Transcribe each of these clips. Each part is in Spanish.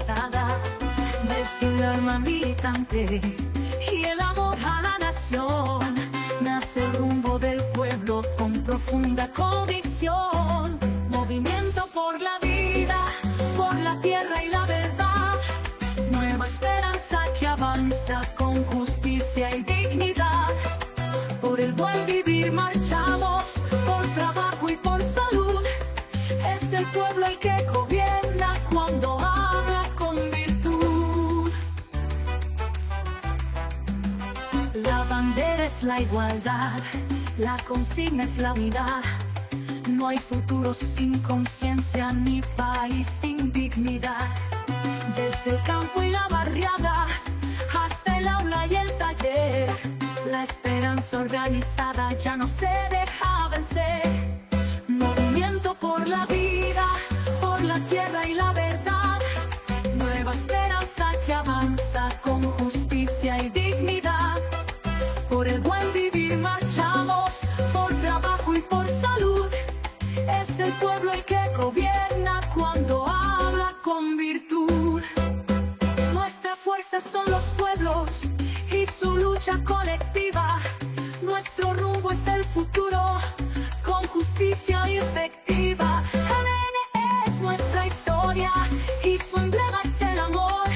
organizada, desde un alma militante y el amor a la nación, nace el rumbo del pueblo con profunda convicción. Movimiento por la vida, por la tierra y la verdad, nueva esperanza que avanza con justicia y dignidad. Por el buen vivir marchamos, por trabajo y por salud. Es el pueblo el que gobierna cuando habla con virtud. La bandera es la igualdad, la consigna es la unidad. No hay futuro sin conciencia ni país sin dignidad. Desde el campo y la barriada hasta el aula y el taller, la esperanza organizada ya no se deja vencer. Movimiento por la vida, por la tierra y la verdad, nueva esperanza que avanza con justicia y dignidad. Por el buen vivir marchamos, por trabajo y por salud. Es el pueblo el que gobierna cuando habla con virtud. Nuestra fuerza son los pueblos y su lucha colectiva. Nuestro rumbo es el futuro con justicia efectiva. MN es nuestra historia y su emblema es el amor.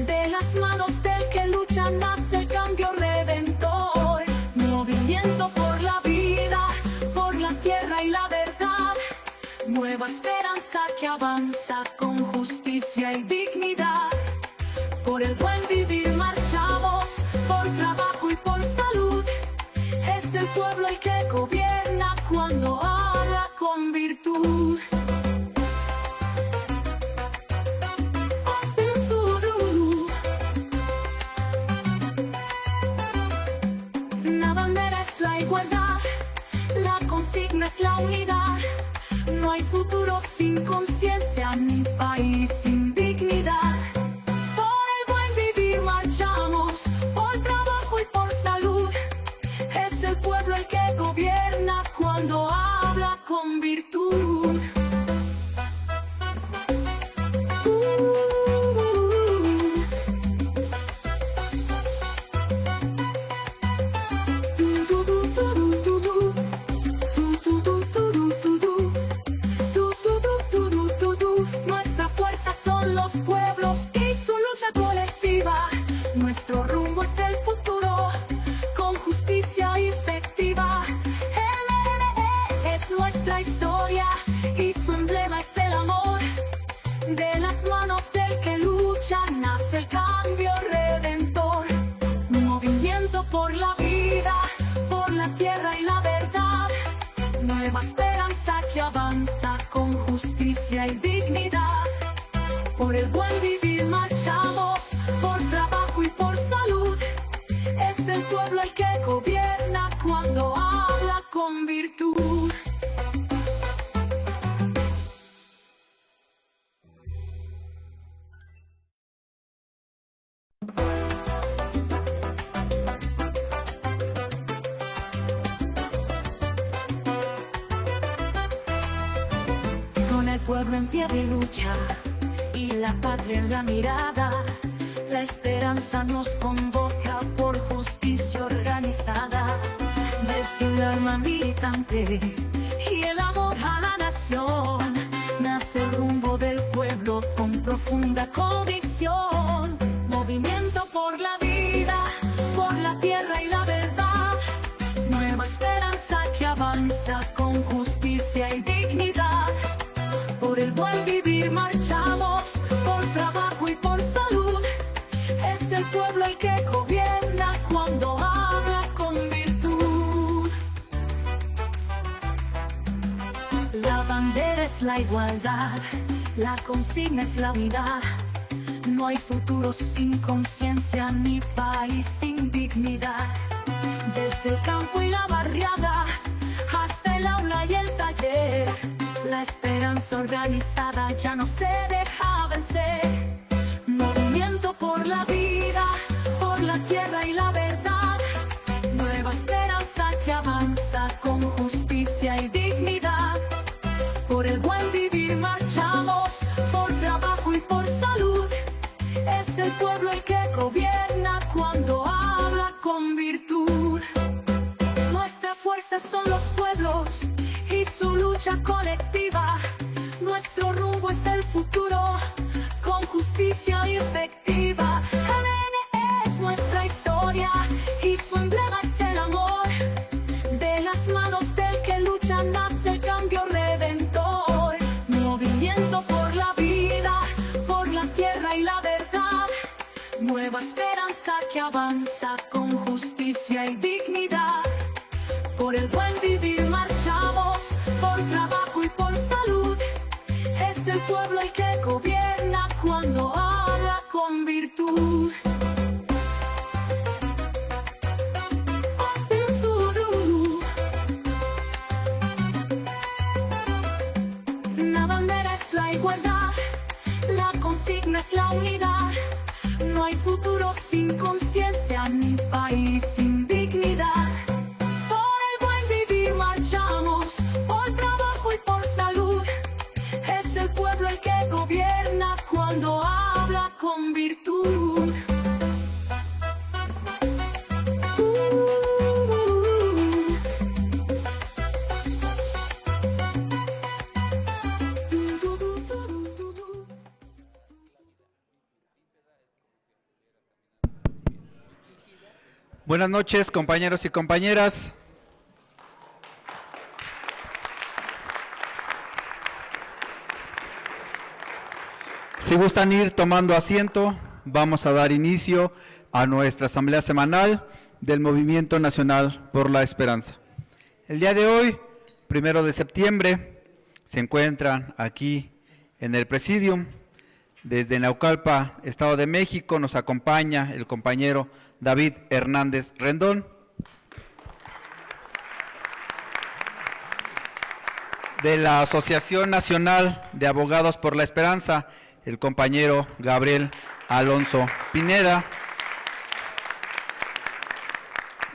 De las manos del que lucha nace el cambio redentor. Movimiento por la vida, por la tierra y la verdad, nueva esperanza que avanza con justicia y dignidad. Por el buen vivir marchamos, por trabajo y por salud. Es el pueblo el que gobierna cuando habla con virtud. La bandera es la igualdad, la consigna es la unidad. No hay futuro sin conciencia ni país sin dignidad. Por el buen vivir marchamos, por trabajo y por salud. Es el pueblo el que gobierna cuando habla con virtud. Nuestra fuerza son los pueblos y su lucha colectiva. Nuestro rumbo es el futuro con justicia efectiva. MNE es nuestra historia y su emblema es el amor. De las manos del que lucha nace el cambio redentor. Movimiento por la vida, por la tierra y la verdad, nueva esperanza que avanza con justicia y dignidad. Por el buen vivir marchamos, por trabajo y por salud. Es el pueblo el que gobierna cuando habla con virtud. Con el pueblo en pie de lucha y la patria en la mirada, la esperanza nos convoca por justicia organizada. Desde un alma militante y el amor a la nación, nace el rumbo del pueblo con profunda convicción. Movimiento por la vida, por la tierra y la verdad, nueva esperanza que avanza con justicia y dignidad. Por el buen vivir marchamos, por trabajo y por salud. Es el pueblo el que gobierna cuando habla con virtud. La bandera es la igualdad, la consigna es la unidad. No hay futuro sin conciencia ni país sin dignidad. Desde el campo y la barriada hasta el aula y el taller, la esperanza organizada ya no se deja vencer. Movimiento por la vida, por la tierra y la verdad, nueva esperanza que avanza con justicia y dignidad. Por el buen vivir marchamos, por trabajo y por salud. fuerza son los pueblos y su lucha colectiva. Nuestro rumbo es el futuro, con justicia efectiva. MN es nuestra historia y su emblema es el amor. De las manos del que lucha nace el cambio redentor. Movimiento por la vida, por la tierra y la verdad. Nueva esperanza que avanza con justicia y dignidad. Por el buen vivir marchamos, por trabajo y por salud. Es el pueblo el que gobierna cuando habla con virtud. La bandera es la igualdad, la consigna es la unidad. No hay futuro sin conciencia, ni país sin dignidad. Por el buen vivir marchamos, por trabajo y por salud. Es el pueblo el que gobierna cuando habla con virtud. Buenas noches, compañeros y compañeras. Si gustan ir tomando asiento, vamos a dar inicio a nuestra asamblea semanal del Movimiento Nacional por la Esperanza. El día de hoy, 1 de septiembre, se encuentran aquí en el Presidium. Desde Naucalpan, Estado de México, nos acompaña el compañero David Hernández Rendón. De la Asociación Nacional de Abogados por la Esperanza, el compañero Gabriel Alonso Pineda.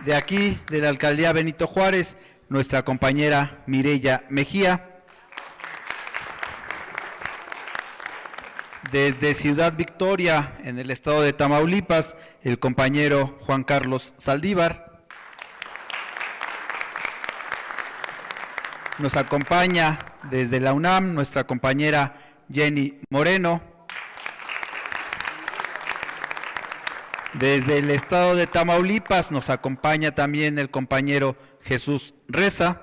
De aquí, de la Alcaldía Benito Juárez, nuestra compañera Mireya Mejía. Desde Ciudad Victoria, en el estado de Tamaulipas, el compañero Juan Carlos Saldívar. Nos acompaña desde la UNAM nuestra compañera Jenny Moreno. Desde el estado de Tamaulipas nos acompaña también el compañero Jesús Reza.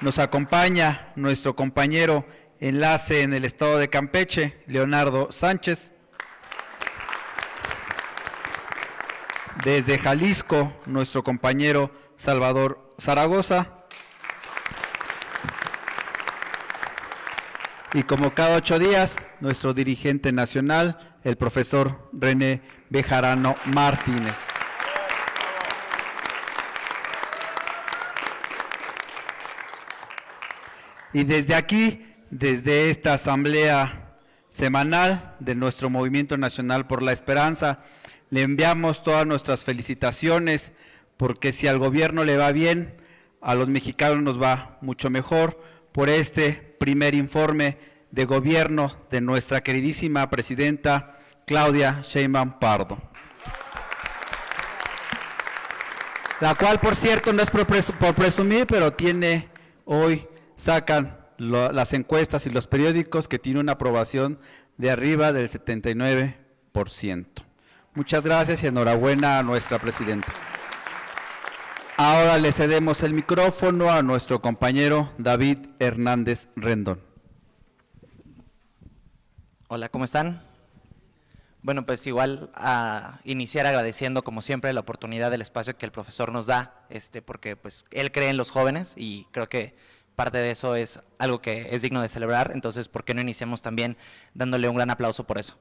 Nos acompaña nuestro compañero enlace en el estado de Campeche, Leonardo Sánchez. Desde Jalisco, nuestro compañero Salvador Zaragoza. Y como cada 8 días, nuestro dirigente nacional, el profesor René Bejarano Martínez. Y desde aquí, desde esta asamblea semanal de nuestro Movimiento Nacional por la Esperanza, le enviamos todas nuestras felicitaciones, porque si al gobierno le va bien, a los mexicanos nos va mucho mejor, por este primer informe de gobierno de nuestra queridísima presidenta Claudia Sheinbaum Pardo. La cual, por cierto, no es por presumir, pero tiene hoy... sacan las encuestas y los periódicos que tiene una aprobación de arriba del 79%. Muchas gracias y enhorabuena a nuestra presidenta. Ahora le cedemos el micrófono a nuestro compañero David Hernández Rendón. Hola, ¿cómo están? Bueno, pues igual a iniciar agradeciendo como siempre la oportunidad del espacio que el profesor nos da, porque pues él cree en los jóvenes y creo que parte de eso es algo que es digno de celebrar, entonces ¿por qué no iniciamos también dándole un gran aplauso por eso?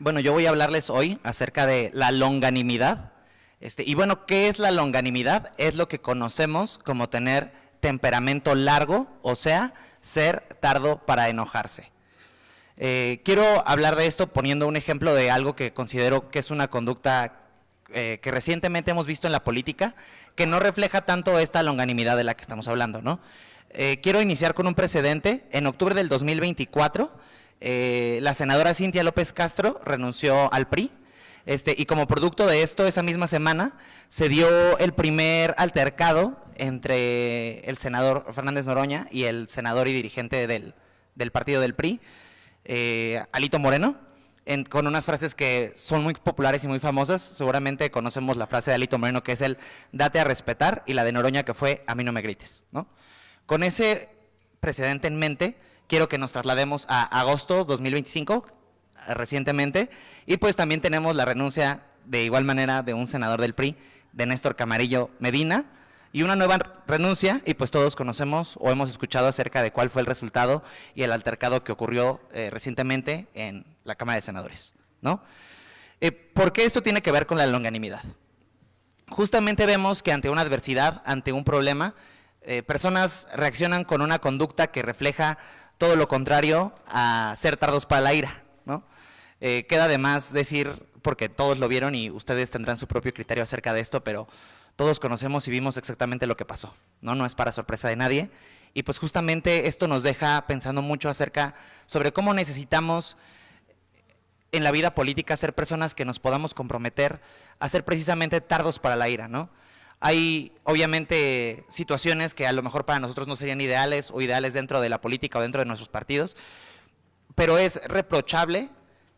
Bueno, yo voy a hablarles hoy acerca de la longanimidad. Y bueno, ¿qué es la longanimidad? Es lo que conocemos como tener temperamento largo, o sea, ser tardo para enojarse. Quiero hablar de esto poniendo un ejemplo de algo que considero que es una conducta que recientemente hemos visto en la política, que no refleja tanto esta longanimidad de la que estamos hablando, ¿no? Quiero iniciar con un precedente. En octubre del 2024, la senadora Cintia López Castro renunció al PRI, y como producto de esto, esa misma semana se dio el primer altercado entre el senador Fernández Noroña y el senador y dirigente del partido del PRI, Alito Moreno, con unas frases que son muy populares y muy famosas. Seguramente conocemos la frase de Alito Moreno, que es el "date a respetar", y la de Noroña, que fue "a mí no me grites", ¿no? Con ese precedente en mente, quiero que nos traslademos a agosto 2025, recientemente, y pues también tenemos la renuncia de igual manera de un senador del PRI, de Néstor Camarillo Medina, y una nueva renuncia, y pues todos conocemos o hemos escuchado acerca de cuál fue el resultado y el altercado que ocurrió recientemente en la Cámara de Senadores, ¿no? ¿Por qué esto tiene que ver con la longanimidad? Justamente vemos que ante una adversidad, ante un problema, personas reaccionan con una conducta que refleja todo lo contrario a ser tardos para la ira, ¿no? Queda de más decir, porque todos lo vieron y ustedes tendrán su propio criterio acerca de esto, pero todos conocemos y vimos exactamente lo que pasó, ¿no? No es para sorpresa de nadie. Y pues justamente esto nos deja pensando mucho acerca sobre cómo necesitamos en la vida política ser personas que nos podamos comprometer a ser precisamente tardos para la ira, ¿no? Hay obviamente situaciones que a lo mejor para nosotros no serían ideales o ideales dentro de la política o dentro de nuestros partidos, pero es reprochable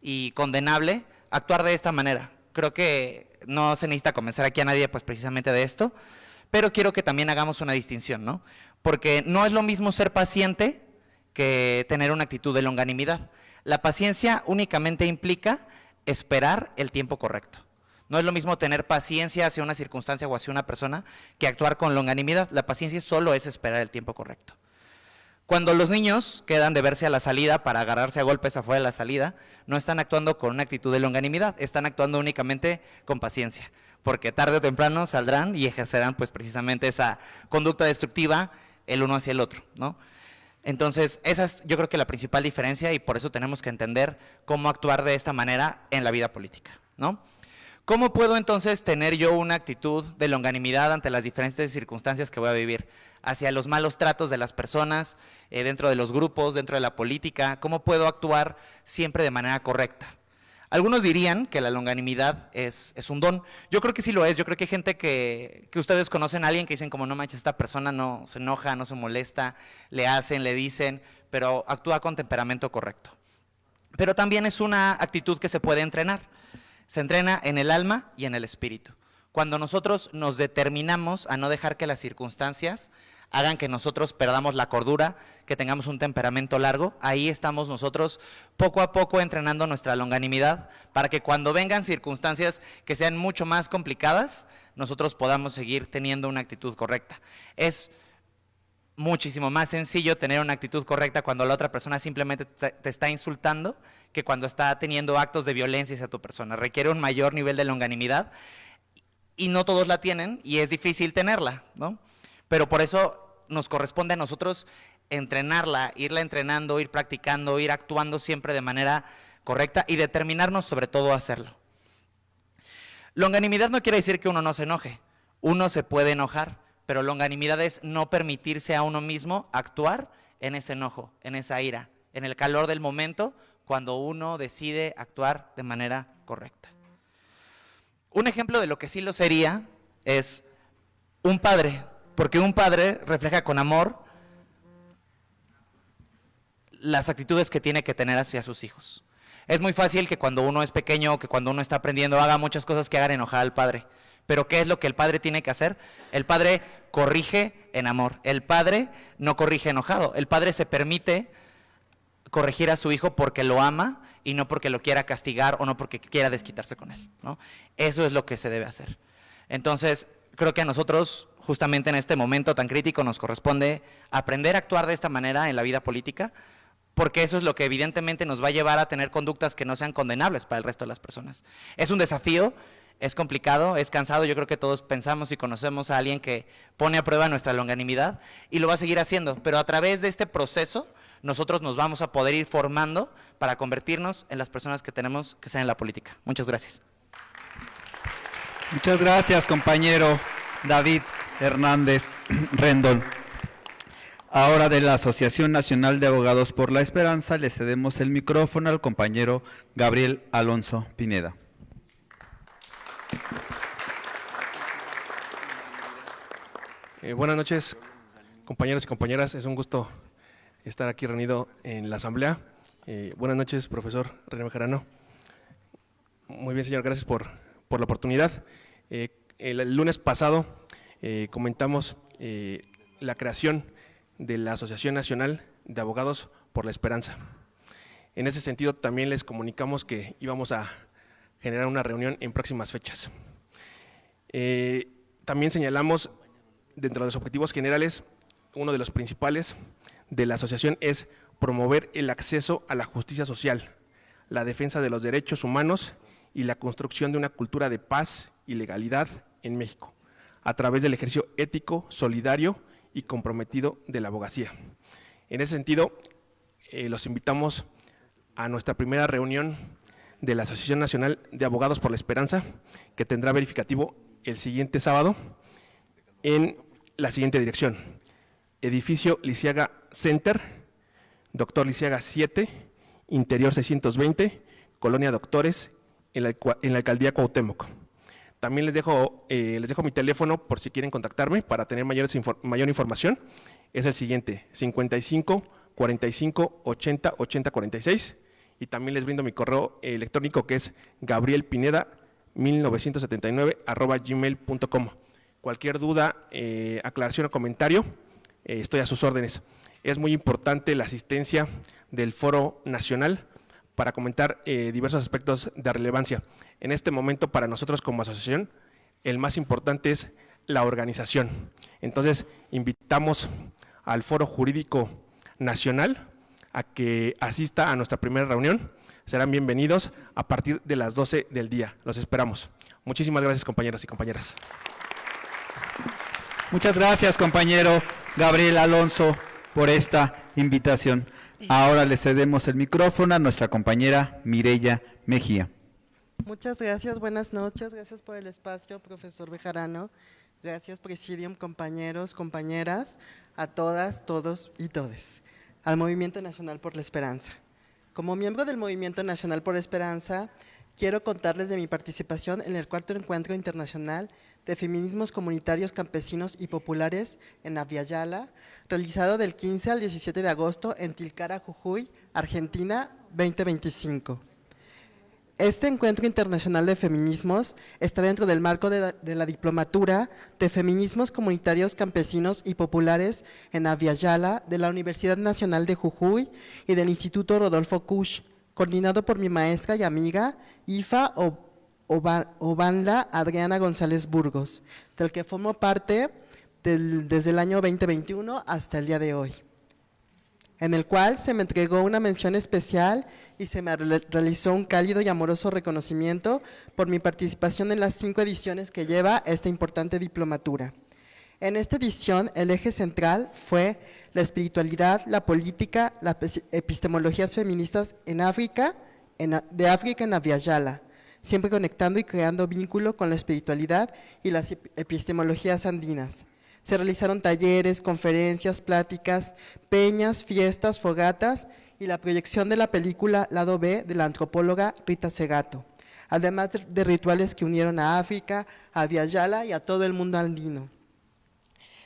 y condenable actuar de esta manera. Creo que no se necesita convencer aquí a nadie pues precisamente de esto, pero quiero que también hagamos una distinción, ¿no? Porque no es lo mismo ser paciente que tener una actitud de longanimidad. La paciencia únicamente implica esperar el tiempo correcto. No es lo mismo tener paciencia hacia una circunstancia o hacia una persona que actuar con longanimidad. La paciencia solo es esperar el tiempo correcto. Cuando los niños quedan de verse a la salida para agarrarse a golpes afuera de la salida, no están actuando con una actitud de longanimidad, están actuando únicamente con paciencia, porque tarde o temprano saldrán y ejercerán pues precisamente esa conducta destructiva el uno hacia el otro, ¿no? Entonces, esa es yo creo que la principal diferencia, y por eso tenemos que entender cómo actuar de esta manera en la vida política, ¿no? ¿Cómo puedo entonces tener yo una actitud de longanimidad ante las diferentes circunstancias que voy a vivir? Hacia los malos tratos de las personas, dentro de los grupos, dentro de la política. ¿Cómo puedo actuar siempre de manera correcta? Algunos dirían que la longanimidad es un don. Yo creo que sí lo es. Yo creo que hay gente que ustedes conocen a alguien que dicen como no manches, esta persona no se enoja, no se molesta, le hacen, le dicen, pero actúa con temperamento correcto. Pero también es una actitud que se puede entrenar. Se entrena en el alma y en el espíritu. Cuando nosotros nos determinamos a no dejar que las circunstancias hagan que nosotros perdamos la cordura, que tengamos un temperamento largo, ahí estamos nosotros poco a poco entrenando nuestra longanimidad para que cuando vengan circunstancias que sean mucho más complicadas, nosotros podamos seguir teniendo una actitud correcta. Es muchísimo más sencillo tener una actitud correcta cuando la otra persona simplemente te está insultando que cuando está teniendo actos de violencia hacia tu persona. Requiere un mayor nivel de longanimidad y no todos la tienen y es difícil tenerla, ¿no? Pero por eso nos corresponde a nosotros entrenarla, irla entrenando, ir practicando, ir actuando siempre de manera correcta y determinarnos sobre todo a hacerlo. Longanimidad no quiere decir que uno no se enoje, uno se puede enojar, pero longanimidad es no permitirse a uno mismo actuar en ese enojo, en esa ira, en el calor del momento, cuando uno decide actuar de manera correcta. Un ejemplo de lo que sí lo sería es un padre, porque un padre refleja con amor las actitudes que tiene que tener hacia sus hijos. Es muy fácil que cuando uno es pequeño, que cuando uno está aprendiendo, haga muchas cosas que hagan enojar al padre. Pero ¿qué es lo que el padre tiene que hacer? El padre corrige en amor. El padre no corrige enojado. El padre se permite corregir a su hijo porque lo ama y no porque lo quiera castigar o no porque quiera desquitarse con él, ¿no? Eso es lo que se debe hacer. Entonces, creo que a nosotros, justamente en este momento tan crítico, nos corresponde aprender a actuar de esta manera en la vida política, porque eso es lo que evidentemente nos va a llevar a tener conductas que no sean condenables para el resto de las personas. Es un desafío, es complicado, es cansado. Yo creo que todos pensamos y conocemos a alguien que pone a prueba nuestra longanimidad y lo va a seguir haciendo, pero a través de este proceso nosotros nos vamos a poder ir formando para convertirnos en las personas que tenemos que ser en la política. Muchas gracias. Muchas gracias, compañero David Hernández Rendón. Ahora de la Asociación Nacional de Abogados por la Esperanza le cedemos el micrófono al compañero Gabriel Alonso Pineda. Buenas noches, compañeros y compañeras. Es un gusto estar aquí reunido en la asamblea. Buenas noches, profesor René Bejarano. Muy bien, señor, gracias por la oportunidad. El lunes pasado comentamos la creación de la Asociación Nacional de Abogados por la Esperanza. En ese sentido, también les comunicamos que íbamos a generar una reunión en próximas fechas. También señalamos, dentro de los objetivos generales, uno de los principales de la asociación es promover el acceso a la justicia social, la defensa de los derechos humanos y la construcción de una cultura de paz y legalidad en México, a través del ejercicio ético, solidario y comprometido de la abogacía. En ese sentido, los invitamos a nuestra primera reunión de la Asociación Nacional de Abogados por la Esperanza, que tendrá verificativo el siguiente sábado en la siguiente dirección: Edificio Lisiaga Center, Doctor Lisiaga 7, Interior 620, Colonia Doctores, en la Alcaldía Cuauhtémoc. También les dejo mi teléfono por si quieren contactarme para tener mayor información. Es el siguiente: 55 45 80 80 46, y también les brindo mi correo electrónico, que es gabrielpineda1979@gmail.com. Cualquier duda, aclaración o comentario, estoy a sus órdenes. Es muy importante la asistencia del Foro Nacional para comentar diversos aspectos de relevancia. En este momento, para nosotros como asociación, el más importante es la organización. Entonces, invitamos al Foro Jurídico Nacional a que asista a nuestra primera reunión. Serán bienvenidos a partir de las 12 del día. Los esperamos. Muchísimas gracias, compañeros y compañeras. Muchas gracias, compañero Gabriel Alonso, por esta invitación. Ahora le cedemos el micrófono a nuestra compañera Mireya Mejía. Muchas gracias, buenas noches, gracias por el espacio, profesor Bejarano, gracias, Presidium, compañeros, compañeras, a todas, todos y todes, al Movimiento Nacional por la Esperanza. Como miembro del Movimiento Nacional por la Esperanza, quiero contarles de mi participación en el 4º Encuentro Internacional de Feminismos Comunitarios, Campesinos y Populares en Aviala, realizado del 15 al 17 de agosto en Tilcara, Jujuy, Argentina, 2025. Este encuentro internacional de feminismos está dentro del marco de la Diplomatura de Feminismos Comunitarios, Campesinos y Populares en Aviala de la Universidad Nacional de Jujuy y del Instituto Rodolfo Kusch, coordinado por mi maestra y amiga Ifa Obanla Adriana González Burgos, del que formo parte desde el año 2021 hasta el día de hoy, en el cual se me entregó una mención especial y se me realizó un cálido y amoroso reconocimiento por mi participación en las 5 ediciones que lleva esta importante diplomatura. En esta edición, el eje central fue la espiritualidad, la política, las epistemologías feministas en África, de África en Aviala, siempre conectando y creando vínculo con la espiritualidad y las epistemologías andinas. Se realizaron talleres, conferencias, pláticas, peñas, fiestas, fogatas y la proyección de la película Lado B de la antropóloga Rita Segato, además de rituales que unieron a África, a Aviala y a todo el mundo andino.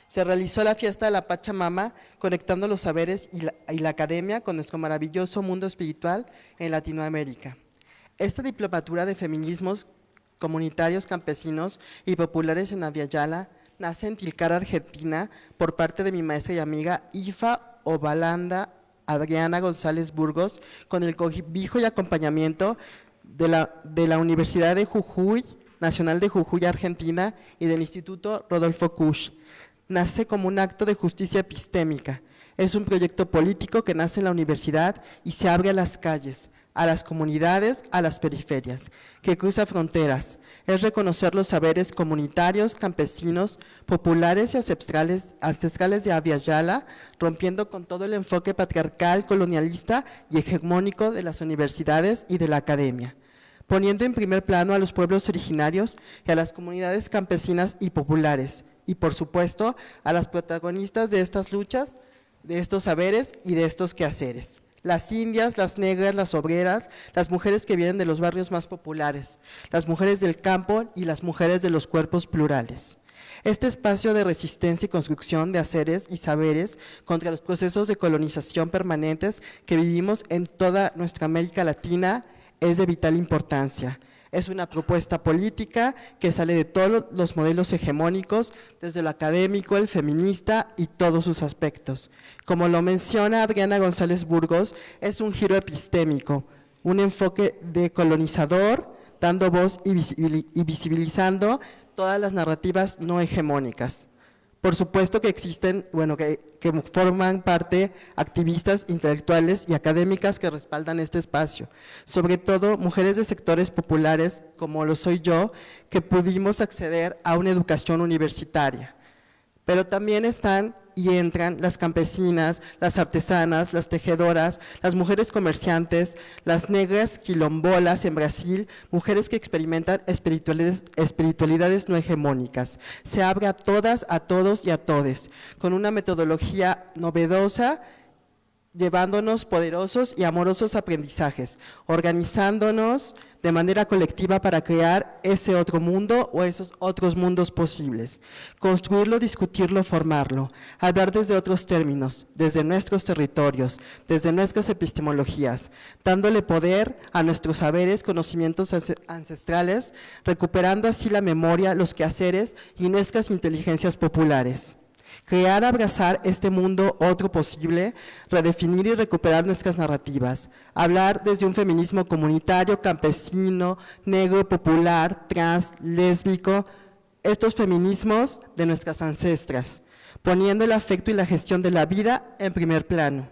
Se realizó la fiesta de la Pachamama, conectando los saberes y la academia con nuestro maravilloso mundo espiritual en Latinoamérica. Esta diplomatura de feminismos comunitarios, campesinos y populares en Aviala nace en Tilcara, Argentina, por parte de mi maestra y amiga Ifa Obalanda Adriana González Burgos, con el cobijo y acompañamiento de la Universidad de Jujuy, Nacional de Jujuy, Argentina, y del Instituto Rodolfo Kusch. Nace como un acto de justicia epistémica. Es un proyecto político que nace en la universidad y se abre a las calles, a las comunidades, a las periferias, que cruza fronteras. Es reconocer los saberes comunitarios, campesinos, populares y ancestrales de Aviala, rompiendo con todo el enfoque patriarcal, colonialista y hegemónico de las universidades y de la academia, poniendo en primer plano a los pueblos originarios y a las comunidades campesinas y populares, y por supuesto a las protagonistas de estas luchas, de estos saberes y de estos quehaceres. Las indias, las negras, las obreras, las mujeres que vienen de los barrios más populares, las mujeres del campo y las mujeres de los cuerpos plurales. Este espacio de resistencia y construcción de haceres y saberes contra los procesos de colonización permanentes que vivimos en toda nuestra América Latina es de vital importancia. Es una propuesta política que sale de todos los modelos hegemónicos, desde lo académico, el feminista y todos sus aspectos. Como lo menciona Adriana González Burgos, es un giro epistémico, un enfoque decolonizador, dando voz y visibilizando todas las narrativas no hegemónicas. Por supuesto que existen, que forman parte activistas, intelectuales y académicas que respaldan este espacio, sobre todo mujeres de sectores populares, como lo soy yo, que pudimos acceder a una educación universitaria. Pero también están y entran las campesinas, las artesanas, las tejedoras, las mujeres comerciantes, las negras quilombolas en Brasil, mujeres que experimentan espiritualidades no hegemónicas. Se abre a todas, a todos y a todes, con una metodología novedosa, llevándonos poderosos y amorosos aprendizajes, organizándonos de manera colectiva para crear ese otro mundo o esos otros mundos posibles, construirlo, discutirlo, formarlo, hablar desde otros términos, desde nuestros territorios, desde nuestras epistemologías, dándole poder a nuestros saberes, conocimientos ancestrales, recuperando así la memoria, los quehaceres y nuestras inteligencias populares. Crear, abrazar este mundo otro posible, redefinir y recuperar nuestras narrativas, hablar desde un feminismo comunitario, campesino, negro, popular, trans, lésbico, estos feminismos de nuestras ancestras, poniendo el afecto y la gestión de la vida en primer plano.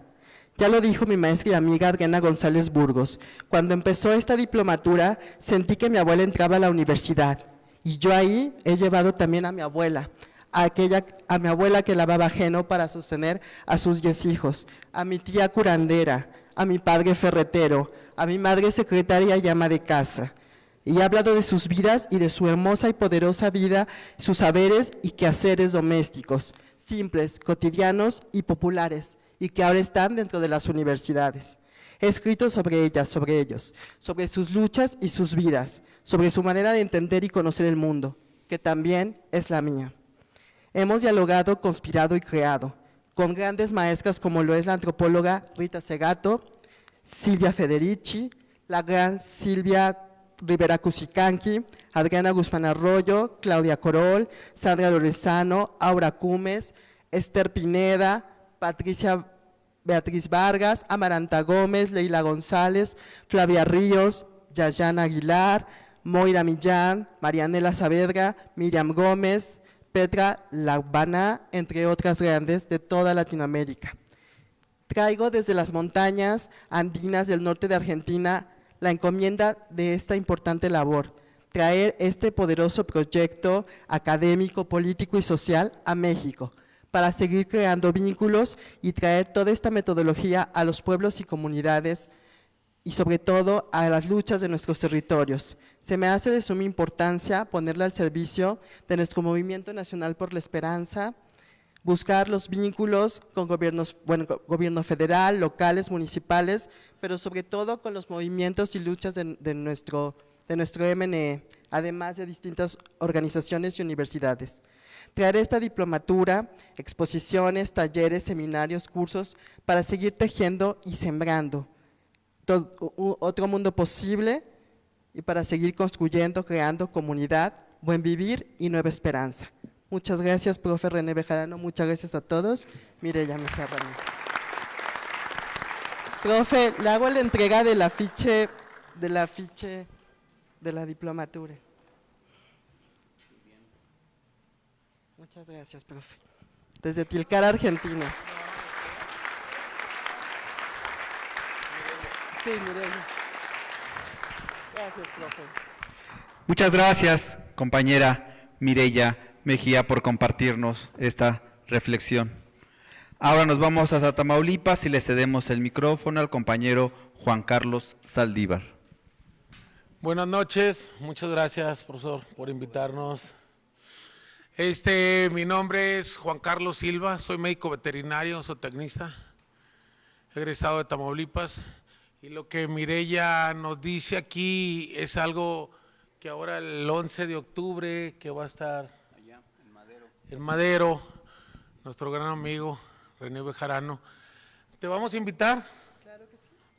Ya lo dijo mi maestra y amiga Adriana González Burgos, cuando empezó esta diplomatura sentí que mi abuela entraba a la universidad y yo ahí he llevado también a mi abuela, a mi abuela que lavaba ajeno para sostener a sus 10 hijos, a mi tía curandera, a mi padre ferretero, a mi madre secretaria y ama de casa. Y he hablado de sus vidas y de su hermosa y poderosa vida, sus saberes y quehaceres domésticos, simples, cotidianos y populares, y que ahora están dentro de las universidades. He escrito sobre ellas, sobre ellos, sobre sus luchas y sus vidas, sobre su manera de entender y conocer el mundo, que también es la mía. Hemos dialogado, conspirado y creado con grandes maestras como lo es la antropóloga Rita Segato, Silvia Federici, la gran Silvia Rivera Cusicanqui, Adriana Guzmán Arroyo, Claudia Corol, Sandra Lorenzano, Aura Cumes, Esther Pineda, Patricia Beatriz Vargas, Amaranta Gómez, Leila González, Flavia Ríos, Yayana Aguilar, Moira Millán, Marianela Saavedra, Miriam Gómez, Petra Laubana, entre otras grandes de toda Latinoamérica. Traigo desde las montañas andinas del norte de Argentina la encomienda de esta importante labor, traer este poderoso proyecto académico, político y social a México, para seguir creando vínculos y traer toda esta metodología a los pueblos y comunidades y sobre todo a las luchas de nuestros territorios. Se me hace de suma importancia ponerla al servicio de nuestro Movimiento Nacional por la Esperanza, buscar los vínculos con gobierno federal, locales, municipales, pero sobre todo con los movimientos y luchas de nuestro MNE, además de distintas organizaciones y universidades. Traer esta diplomatura, exposiciones, talleres, seminarios, cursos, para seguir tejiendo y sembrando otro mundo posible y para seguir construyendo, creando comunidad, buen vivir y nueva esperanza. Muchas gracias, profe René Bejarano, muchas gracias a todos. Mireya Mejía Ramírez. Profe, le hago la entrega del afiche de la diplomatura. Muchas gracias, profe. Desde Tilcara, Argentina. Sí, Mireya. Gracias, profe. Muchas gracias, compañera Mireya Mejía, por compartirnos esta reflexión. Ahora nos vamos a Tamaulipas y le cedemos el micrófono al compañero Juan Carlos Saldívar. Buenas noches, muchas gracias, profesor, por invitarnos. Mi nombre es Juan Carlos Silva, soy médico veterinario, zootecnista, egresado de Tamaulipas. Y lo que Mireya nos dice aquí es algo que ahora el 11 de octubre, que va a estar allá en Madero, nuestro gran amigo René Bejarano, te vamos a invitar,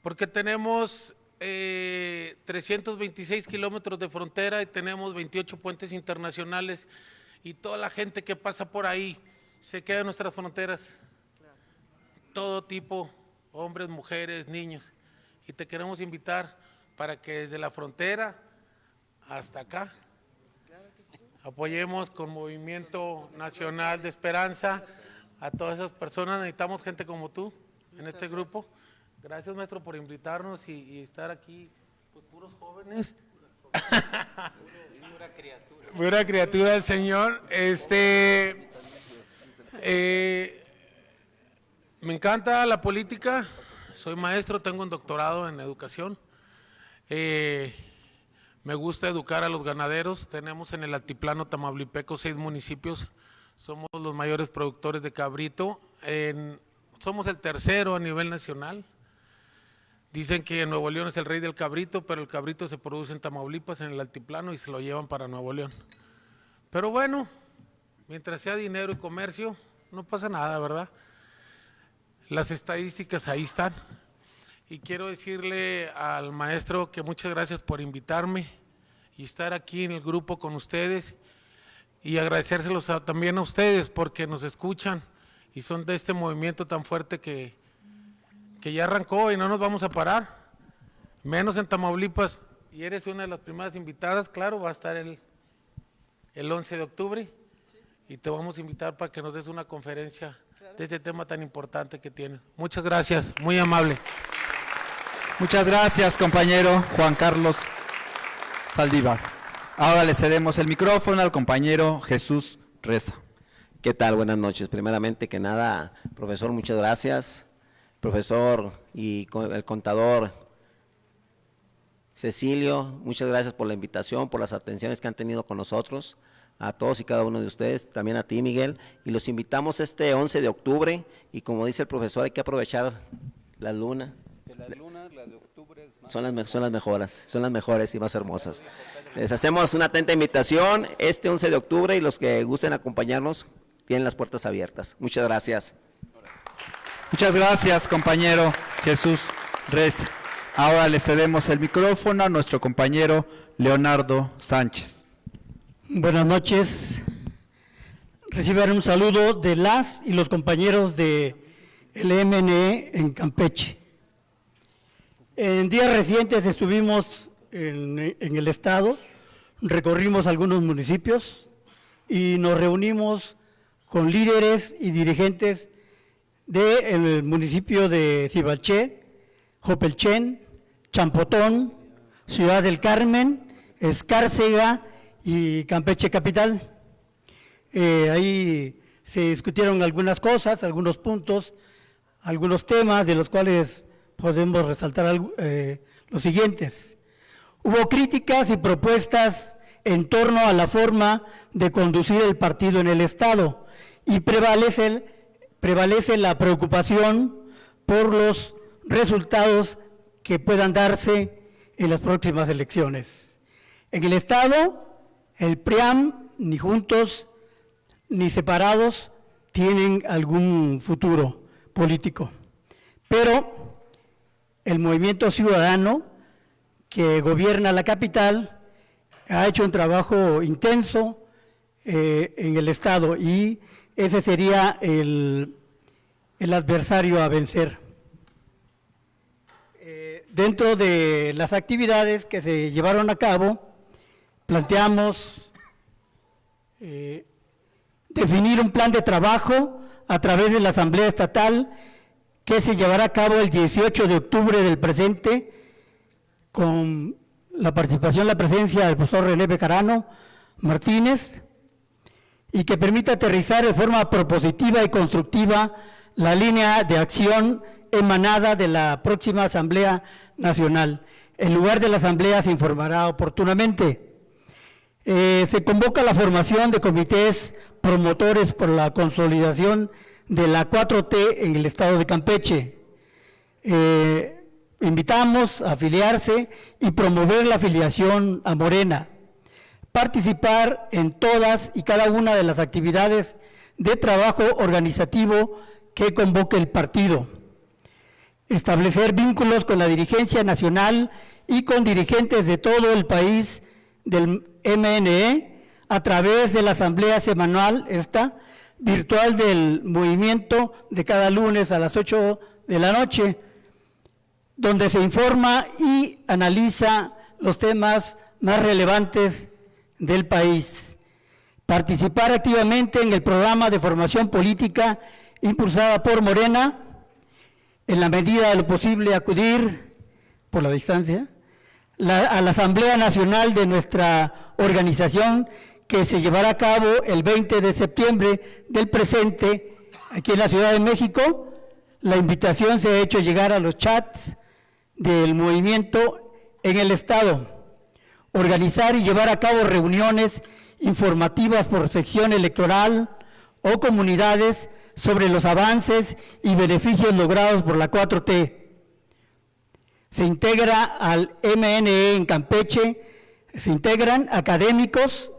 porque tenemos 326 kilómetros de frontera y tenemos 28 puentes internacionales, y toda la gente que pasa por ahí se queda en nuestras fronteras, todo tipo, hombres, mujeres, niños, y te queremos invitar para que desde la frontera hasta acá apoyemos con Movimiento Nacional de Esperanza a todas esas personas. Necesitamos gente como tú en este grupo. Gracias, maestro, por invitarnos y estar aquí, pues puros jóvenes. Pura criatura del Señor. Me encanta la política, soy maestro, tengo un doctorado en educación. Me gusta educar a los ganaderos. Tenemos en el altiplano tamaulipeco 6 municipios, somos los mayores productores de cabrito, somos el tercero a nivel nacional. Dicen que Nuevo León es el rey del cabrito, pero el cabrito se produce en Tamaulipas, en el altiplano, y se lo llevan para Nuevo León. Pero bueno, mientras sea dinero y comercio, no pasa nada, ¿verdad? Las estadísticas ahí están. Y quiero decirle al maestro que muchas gracias por invitarme y estar aquí en el grupo con ustedes, y agradecérselos también a ustedes porque nos escuchan y son de este movimiento tan fuerte que ya arrancó y no nos vamos a parar, menos en Tamaulipas, y eres una de las primeras invitadas. Claro, va a estar el 11 de octubre y te vamos a invitar para que nos des una conferencia de este tema tan importante que tienes. Muchas gracias, muy amable. Muchas gracias, compañero Juan Carlos Saldívar. Ahora le cedemos el micrófono al compañero Jesús Reza. ¿Qué tal? Buenas noches. Primeramente que nada, profesor, muchas gracias. Profesor y el contador Cecilio, muchas gracias por la invitación, por las atenciones que han tenido con nosotros, a todos y cada uno de ustedes, también a ti, Miguel, y los invitamos este 11 de octubre, y como dice el profesor, hay que aprovechar la luna. Las lunas, las de octubre, son las mejores y más hermosas. Les hacemos una atenta invitación este 11 de octubre, y los que gusten acompañarnos tienen las puertas abiertas. Muchas gracias. Muchas gracias, compañero Jesús Reza. Ahora le cedemos el micrófono a nuestro compañero Leonardo Sánchez. Buenas noches. Reciban un saludo de las y los compañeros de el MNE en Campeche. En días recientes estuvimos en el estado, recorrimos algunos municipios y nos reunimos con líderes y dirigentes del municipio de Cibalché, Jopelchen, Champotón, Ciudad del Carmen, Escárcega y Campeche Capital. Ahí se discutieron algunas cosas, algunos puntos, algunos temas de los cuales podemos resaltar los siguientes. Hubo críticas y propuestas en torno a la forma de conducir el partido en el Estado, y prevalece la preocupación por los resultados que puedan darse en las próximas elecciones. En el Estado, el PRIAM, ni juntos ni separados, tienen algún futuro político. Pero el Movimiento Ciudadano, que gobierna la capital, ha hecho un trabajo intenso en el Estado, y ese sería el adversario a vencer. Dentro de las actividades que se llevaron a cabo, planteamos definir un plan de trabajo a través de la Asamblea Estatal que se llevará a cabo el 18 de octubre del presente, con la participación, la presencia del profesor René Bejarano Martínez, y que permita aterrizar de forma propositiva y constructiva la línea de acción emanada de la próxima Asamblea Nacional. El lugar de la Asamblea se informará oportunamente. Se convoca la formación de comités promotores por la consolidación de la 4T en el estado de Campeche. Invitamos a afiliarse y promover la afiliación a Morena, participar en todas y cada una de las actividades de trabajo organizativo que convoque el partido, establecer vínculos con la dirigencia nacional y con dirigentes de todo el país del MNE a través de la asamblea semanal virtual del movimiento de cada lunes a las 8 de la noche, donde se informa y analiza los temas más relevantes del país. Participar activamente en el programa de formación política impulsada por Morena, en la medida de lo posible acudir, por la distancia, a la Asamblea Nacional de nuestra organización, que se llevará a cabo el 20 de septiembre del presente, aquí en la Ciudad de México. La invitación se ha hecho llegar a los chats del movimiento en el Estado. Organizar y llevar a cabo reuniones informativas por sección electoral o comunidades sobre los avances y beneficios logrados por la 4T. Se integra al MNE en Campeche, se integran académicas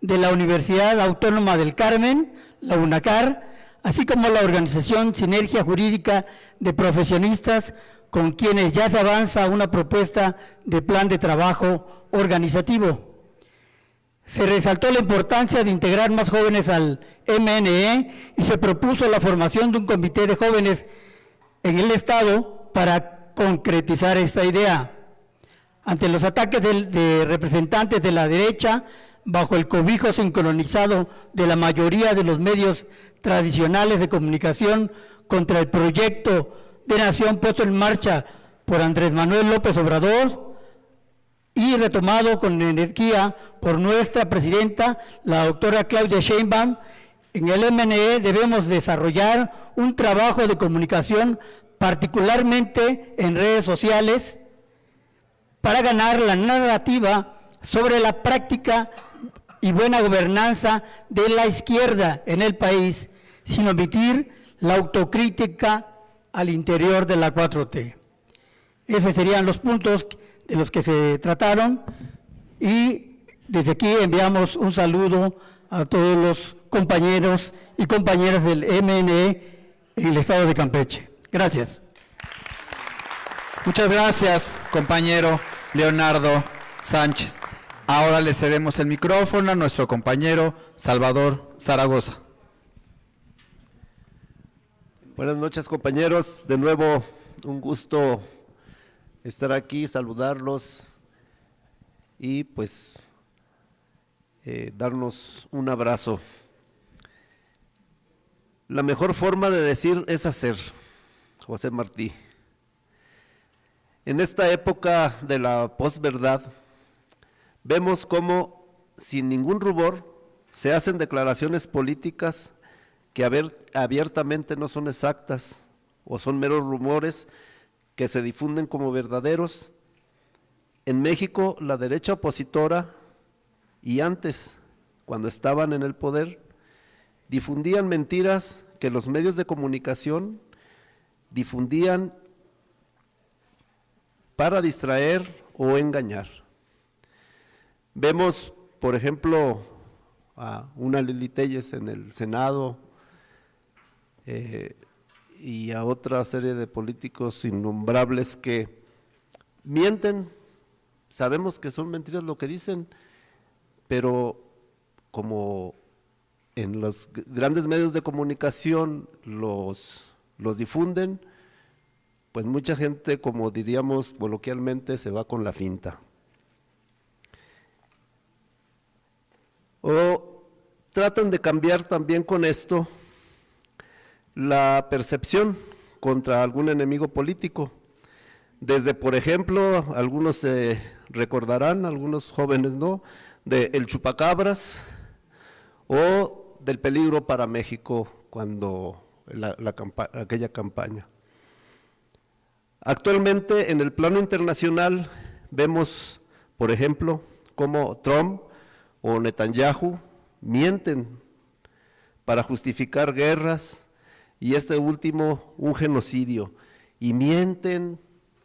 de la Universidad Autónoma del Carmen, la UNACAR, así como la organización Sinergia Jurídica de Profesionistas, con quienes ya se avanza una propuesta de plan de trabajo organizativo. Se resaltó la importancia de integrar más jóvenes al MNE y se propuso la formación de un comité de jóvenes en el Estado para concretizar esta idea. Ante los ataques de representantes de la derecha, bajo el cobijo sincronizado de la mayoría de los medios tradicionales de comunicación contra el proyecto de nación puesto en marcha por Andrés Manuel López Obrador y retomado con energía por nuestra presidenta, la doctora Claudia Sheinbaum, en el MNE debemos desarrollar un trabajo de comunicación, particularmente en redes sociales, para ganar la narrativa sobre la práctica y buena gobernanza de la izquierda en el país, sin omitir la autocrítica al interior de la 4T. Esos serían los puntos de los que se trataron y desde aquí enviamos un saludo a todos los compañeros y compañeras del MNE en el estado de Campeche. Gracias. Muchas gracias, compañero Leonardo Sánchez. Ahora le cedemos el micrófono a nuestro compañero Salvador Zaragoza. Buenas noches, compañeros. De nuevo, un gusto estar aquí, saludarlos y pues darnos un abrazo. La mejor forma de decir es hacer, José Martí. En esta época de la posverdad, vemos cómo sin ningún rubor se hacen declaraciones políticas que abiertamente no son exactas o son meros rumores que se difunden como verdaderos. En México, la derecha opositora y antes, cuando estaban en el poder, difundían mentiras que los medios de comunicación difundían para distraer o engañar. Vemos, por ejemplo, a una Lili Telles en el Senado y a otra serie de políticos innombrables que mienten, sabemos que son mentiras lo que dicen, pero como en los grandes medios de comunicación los difunden, pues mucha gente, como diríamos coloquialmente, se va con la finta. O tratan de cambiar también con esto la percepción contra algún enemigo político. Desde, por ejemplo, algunos se recordarán, algunos jóvenes no, de el chupacabras o del peligro para México cuando aquella campaña. Actualmente en el plano internacional vemos, por ejemplo, cómo Trump o Netanyahu mienten para justificar guerras y este último un genocidio, y mienten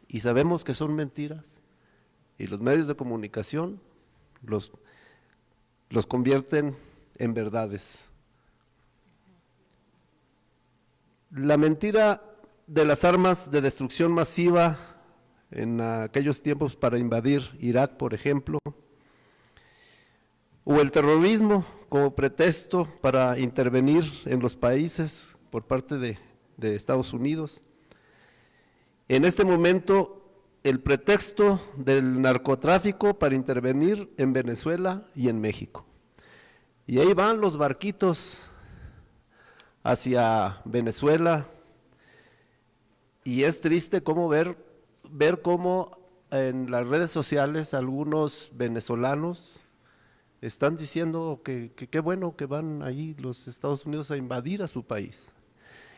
y sabemos que son mentiras, y los medios de comunicación los convierten en verdades. La mentira de las armas de destrucción masiva en aquellos tiempos para invadir Irak, por ejemplo, o el terrorismo como pretexto para intervenir en los países por parte de Estados Unidos. En este momento, el pretexto del narcotráfico para intervenir en Venezuela y en México. Y ahí van los barquitos hacia Venezuela, y es triste cómo ver cómo en las redes sociales algunos venezolanos están diciendo que qué bueno que van ahí los Estados Unidos a invadir a su país.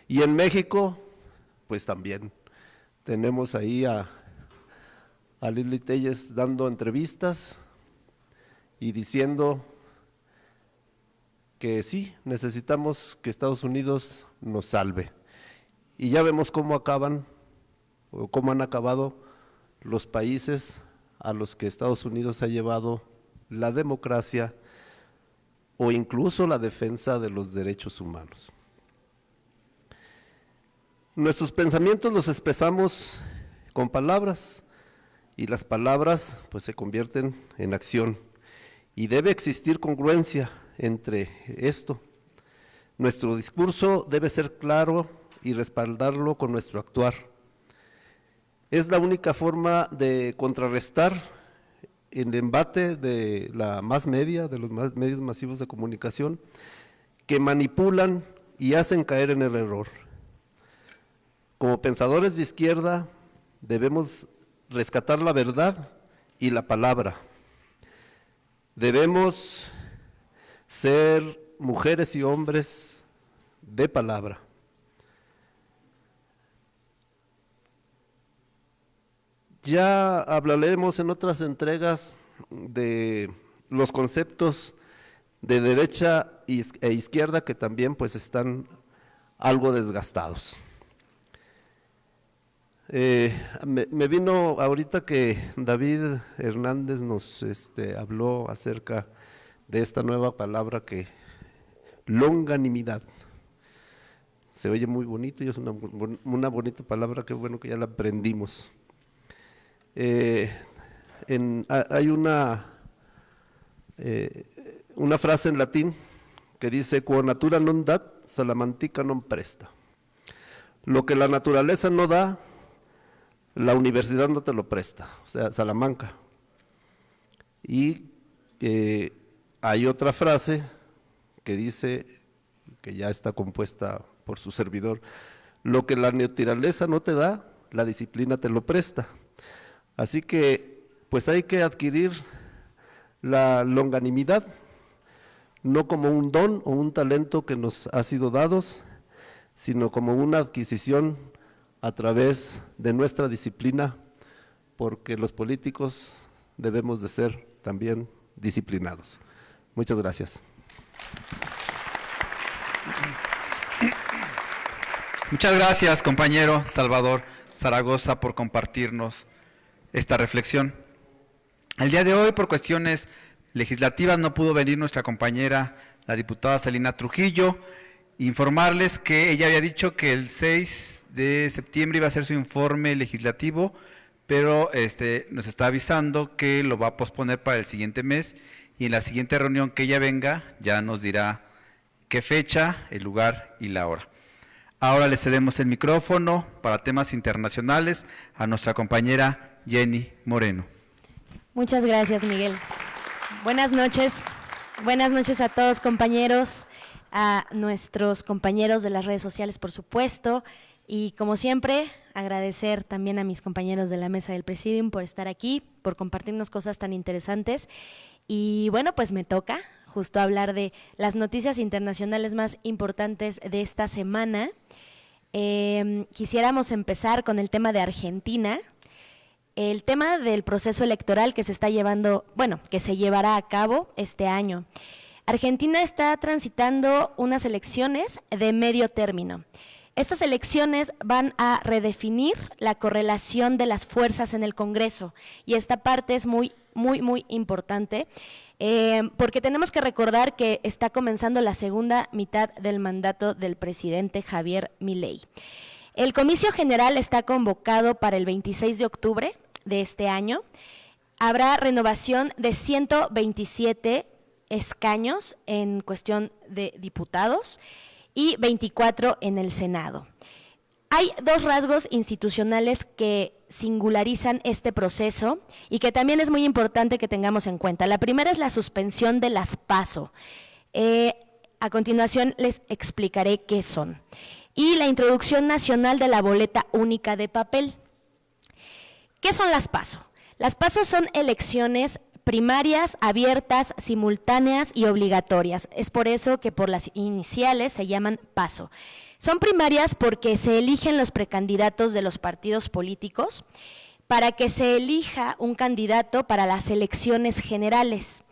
Y en México, pues también tenemos ahí a Lili Telles dando entrevistas y diciendo que sí, necesitamos que Estados Unidos nos salve. Y ya vemos cómo acaban, o cómo han acabado los países a los que Estados Unidos ha llevado la democracia o incluso la defensa de los derechos humanos. Nuestros pensamientos los expresamos con palabras, y las palabras pues se convierten en acción, y debe existir congruencia entre esto. Nuestro discurso debe ser claro y respaldarlo con nuestro actuar. Es la única forma de contrarrestar el embate de la más media, de los medios masivos de comunicación, que manipulan y hacen caer en el error. Como pensadores de izquierda, debemos rescatar la verdad y la palabra. Debemos ser mujeres y hombres de palabra. Ya hablaremos en otras entregas de los conceptos de derecha e izquierda que también pues están algo desgastados. Me vino ahorita que David Hernández nos habló acerca de esta nueva palabra que longanimidad. Se oye muy bonito y es una bonita palabra, qué bueno que ya la aprendimos. Hay una frase en latín que dice: quo natura non dat, salamantica non presta. Lo que la naturaleza no da, la universidad no te lo presta, o sea, Salamanca. Y hay otra frase que dice, que ya está compuesta por su servidor: lo que la naturaleza no te da, la disciplina te lo presta. Así que, pues hay que adquirir la longanimidad, no como un don o un talento que nos ha sido dados, sino como una adquisición a través de nuestra disciplina, porque los políticos debemos de ser también disciplinados. Muchas gracias. Muchas gracias, compañero Salvador Zaragoza, por compartirnos esta reflexión. El día de hoy, por cuestiones legislativas, no pudo venir nuestra compañera, la diputada Celina Trujillo. Informarles que ella había dicho que el 6 de septiembre iba a hacer su informe legislativo, pero nos está avisando que lo va a posponer para el siguiente mes, y en la siguiente reunión que ella venga ya nos dirá qué fecha, el lugar y la hora. Ahora le cedemos el micrófono para temas internacionales a nuestra compañera Jenny Moreno. Muchas gracias, Miguel. Buenas noches a todos, compañeros, a nuestros compañeros de las redes sociales, por supuesto, y como siempre, agradecer también a mis compañeros de la mesa del Presidium por estar aquí, por compartirnos cosas tan interesantes. Y bueno, pues me toca justo hablar de las noticias internacionales más importantes de esta semana. Quisiéramos empezar con el tema de Argentina. El tema del proceso electoral que se está llevando, que se llevará a cabo este año. Argentina está transitando unas elecciones de medio término. Estas elecciones van a redefinir la correlación de las fuerzas en el Congreso y esta parte es muy importante porque tenemos que recordar que está comenzando la segunda mitad del mandato del presidente Javier Milei. El comicio general está convocado para el 26 de octubre de este año. Habrá renovación de 127 escaños en cuestión de diputados y 24 en el Senado. Hay dos rasgos institucionales que singularizan este proceso y que también es muy importante que tengamos en cuenta. La primera es la suspensión de las PASO. A continuación les explicaré qué son. Y la introducción nacional de la boleta única de papel. ¿Qué son las PASO? Las PASO son elecciones primarias, abiertas, simultáneas y obligatorias. Es por eso que por las iniciales se llaman PASO. Son primarias porque se eligen los precandidatos de los partidos políticos para que se elija un candidato para las elecciones generales.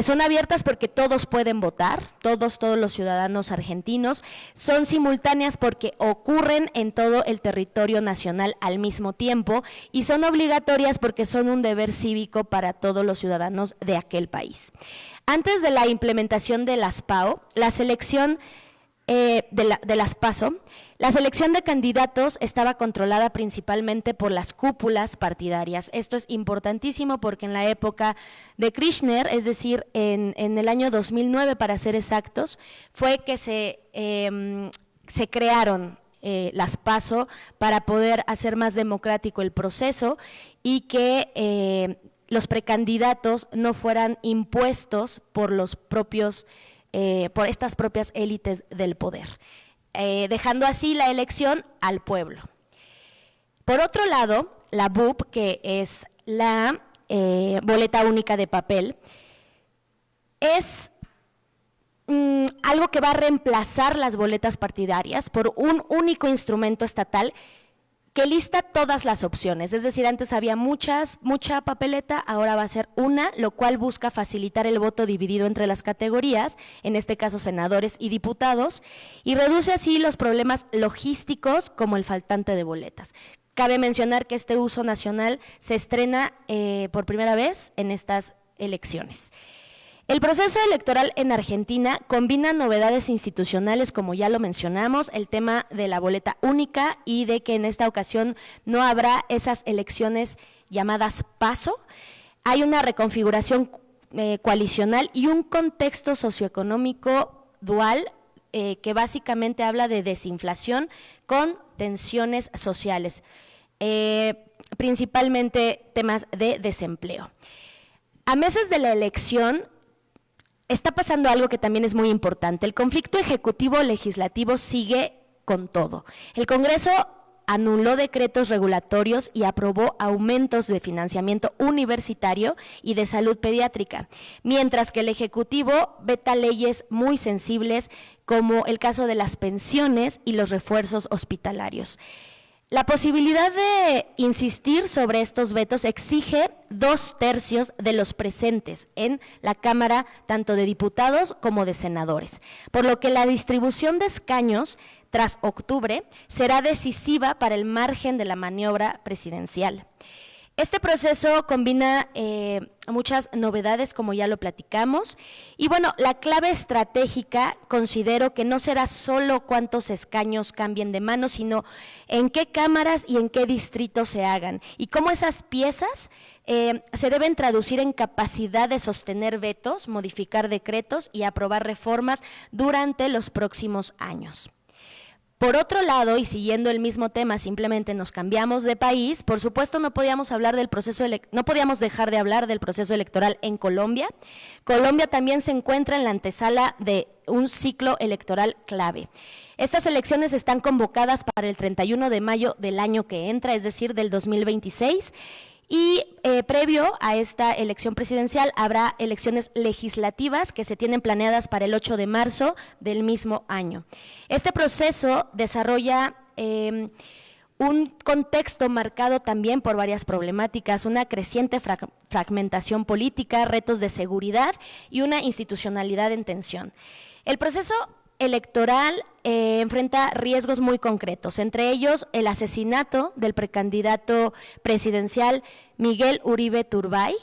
Son abiertas porque todos pueden votar, todos los ciudadanos argentinos. Son simultáneas porque ocurren en todo el territorio nacional al mismo tiempo y son obligatorias porque son un deber cívico para todos los ciudadanos de aquel país. Antes de la implementación de las PAO, la selección de las PASO, la selección de candidatos estaba controlada principalmente por las cúpulas partidarias. Esto es importantísimo porque en la época de Kirchner, es decir, en el año 2009 para ser exactos, fue que se crearon las PASO para poder hacer más democrático el proceso y que los precandidatos no fueran impuestos por los propios por estas propias élites del poder, dejando así la elección al pueblo. Por otro lado, la BUP, que es la boleta única de papel, es algo que va a reemplazar las boletas partidarias por un único instrumento estatal que lista todas las opciones, es decir, antes había mucha papeleta, ahora va a ser una, lo cual busca facilitar el voto dividido entre las categorías, en este caso senadores y diputados, y reduce así los problemas logísticos como el faltante de boletas. Cabe mencionar que este uso nacional se estrena por primera vez en estas elecciones. El proceso electoral en Argentina combina novedades institucionales, como ya lo mencionamos, el tema de la boleta única y de que en esta ocasión no habrá esas elecciones llamadas PASO. Hay una reconfiguración coalicional y un contexto socioeconómico dual que básicamente habla de desinflación con tensiones sociales, principalmente temas de desempleo. A meses de la elección, está pasando algo que también es muy importante. El conflicto ejecutivo-legislativo sigue con todo. El Congreso anuló decretos regulatorios y aprobó aumentos de financiamiento universitario y de salud pediátrica, mientras que el Ejecutivo veta leyes muy sensibles como el caso de las pensiones y los refuerzos hospitalarios. La posibilidad de insistir sobre estos vetos exige 2/3 de los presentes en la Cámara, tanto de diputados como de senadores, por lo que la distribución de escaños tras octubre será decisiva para el margen de la maniobra presidencial. Este proceso combina muchas novedades, como ya lo platicamos, y bueno, la clave estratégica considero que no será solo cuántos escaños cambien de mano, sino en qué cámaras y en qué distritos se hagan, y cómo esas piezas se deben traducir en capacidad de sostener vetos, modificar decretos y aprobar reformas durante los próximos años. Por otro lado, y siguiendo el mismo tema, simplemente nos cambiamos de país, por supuesto no podíamos dejar de hablar del proceso electoral en Colombia. Colombia también se encuentra en la antesala de un ciclo electoral clave. Estas elecciones están convocadas para el 31 de mayo del año que entra, es decir, del 2026, y previo a esta elección presidencial habrá elecciones legislativas que se tienen planeadas para el 8 de marzo del mismo año. Este proceso desarrolla un contexto marcado también por varias problemáticas, una creciente fragmentación política, retos de seguridad y una institucionalidad en tensión. El proceso electoral enfrenta riesgos muy concretos, entre ellos el asesinato del precandidato presidencial Miguel Uribe Turbay.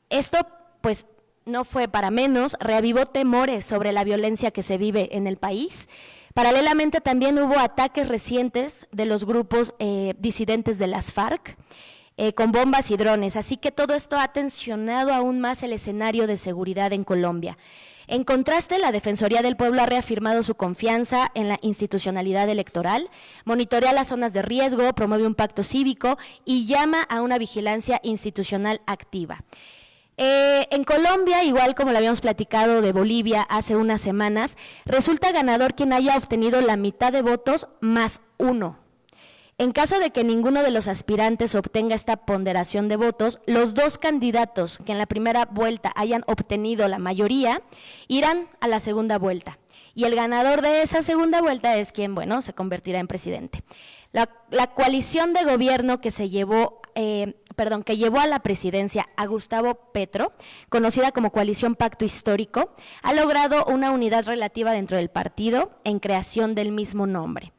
Esto, pues, no fue para menos, reavivó temores sobre la violencia que se vive en el país. Paralelamente también hubo ataques recientes de los grupos disidentes de las FARC con bombas y drones, así que todo esto ha tensionado aún más el escenario de seguridad en Colombia. En contraste, la Defensoría del Pueblo ha reafirmado su confianza en la institucionalidad electoral, monitorea las zonas de riesgo, promueve un pacto cívico y llama a una vigilancia institucional activa. En Colombia, igual como lo habíamos platicado de Bolivia hace unas semanas, resulta ganador quien haya obtenido la mitad de votos más 1. En caso de que ninguno de los aspirantes obtenga esta ponderación de votos, los 2 candidatos que en la primera vuelta hayan obtenido la mayoría irán a la segunda vuelta. Y el ganador de esa segunda vuelta es quien, bueno, se convertirá en presidente. La coalición de gobierno que llevó a la presidencia a Gustavo Petro, conocida como Coalición Pacto Histórico, ha logrado una unidad relativa dentro del partido en creación del mismo nombre.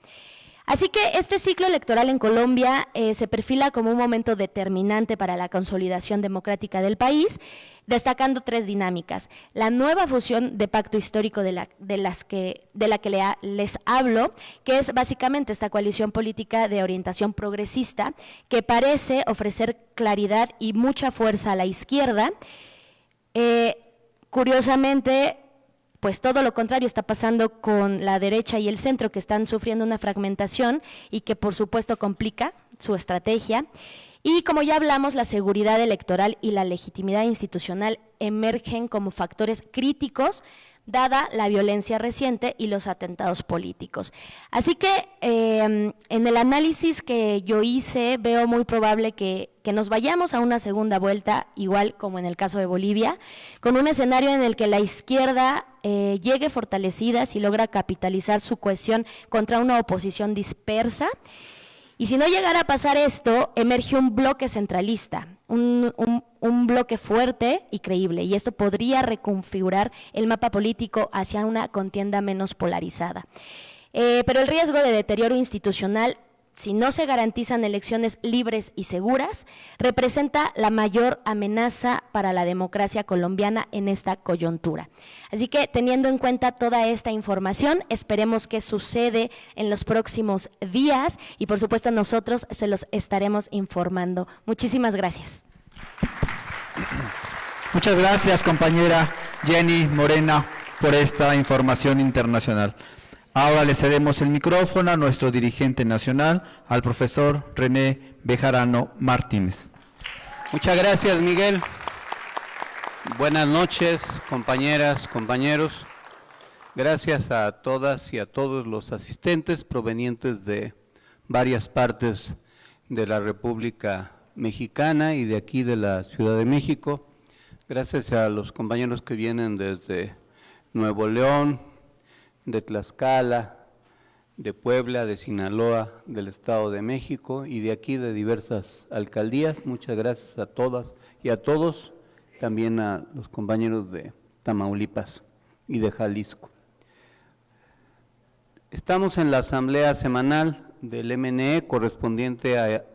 Así que este ciclo electoral en Colombia se perfila como un momento determinante para la consolidación democrática del país, destacando 3 dinámicas. La nueva fusión de pacto histórico de la que les hablo, que es básicamente esta coalición política de orientación progresista, que parece ofrecer claridad y mucha fuerza a la izquierda. Curiosamente, pues todo lo contrario está pasando con la derecha y el centro, que están sufriendo una fragmentación y que por supuesto complica su estrategia. Y como ya hablamos, la seguridad electoral y la legitimidad institucional emergen como factores críticos, dada la violencia reciente y los atentados políticos. Así que en el análisis que yo hice, veo muy probable que nos vayamos a una segunda vuelta, igual como en el caso de Bolivia, con un escenario en el que la izquierda llegue fortalecida si logra capitalizar su cohesión contra una oposición dispersa. Y si no llegara a pasar esto, emerge un bloque centralista, un bloque fuerte y creíble, y esto podría reconfigurar el mapa político hacia una contienda menos polarizada. Pero el riesgo de deterioro institucional, si no se garantizan elecciones libres y seguras, representa la mayor amenaza para la democracia colombiana en esta coyuntura. Así que, teniendo en cuenta toda esta información, esperemos qué sucede en los próximos días y, por supuesto, nosotros se los estaremos informando. Muchísimas gracias. Muchas gracias, compañera Jenny Morena, por esta información internacional. Ahora le cedemos el micrófono a nuestro dirigente nacional, al profesor René Bejarano Martínez. Muchas gracias, Miguel. Buenas noches, compañeras, compañeros. Gracias a todas y a todos los asistentes provenientes de varias partes de la República Mexicana y de aquí de la Ciudad de México. Gracias a los compañeros que vienen desde Nuevo León, de Tlaxcala, de Puebla, de Sinaloa, del Estado de México y de aquí de diversas alcaldías. Muchas gracias a todas y a todos, también a los compañeros de Tamaulipas y de Jalisco. Estamos en la asamblea semanal del MNE correspondiente a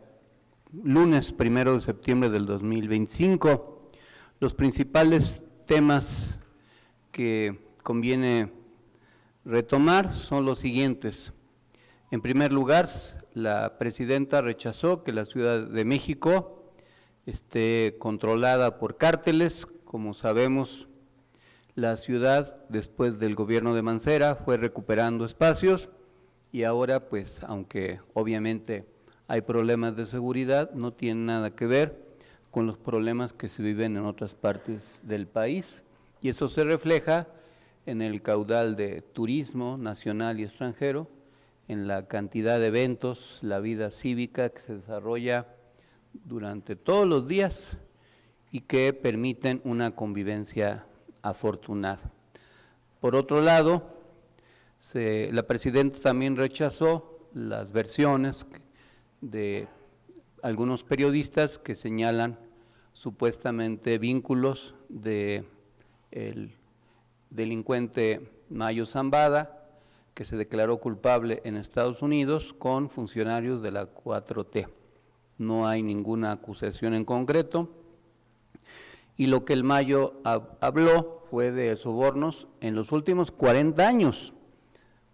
lunes 1 de septiembre del 2025. Los principales temas que conviene retomar son los siguientes. En primer lugar, la presidenta rechazó que la Ciudad de México esté controlada por cárteles. Como sabemos, la ciudad, después del gobierno de Mancera, fue recuperando espacios y ahora, pues, aunque obviamente hay problemas de seguridad, no tiene nada que ver con los problemas que se viven en otras partes del país, y eso se refleja en el caudal de turismo nacional y extranjero, en la cantidad de eventos, la vida cívica que se desarrolla durante todos los días y que permiten una convivencia afortunada. Por otro lado, la presidenta también rechazó las versiones de algunos periodistas que señalan supuestamente vínculos de el delincuente Mayo Zambada, que se declaró culpable en Estados Unidos, con funcionarios de la 4T. No hay ninguna acusación en concreto, y lo que el Mayo habló fue de sobornos en los últimos 40 años,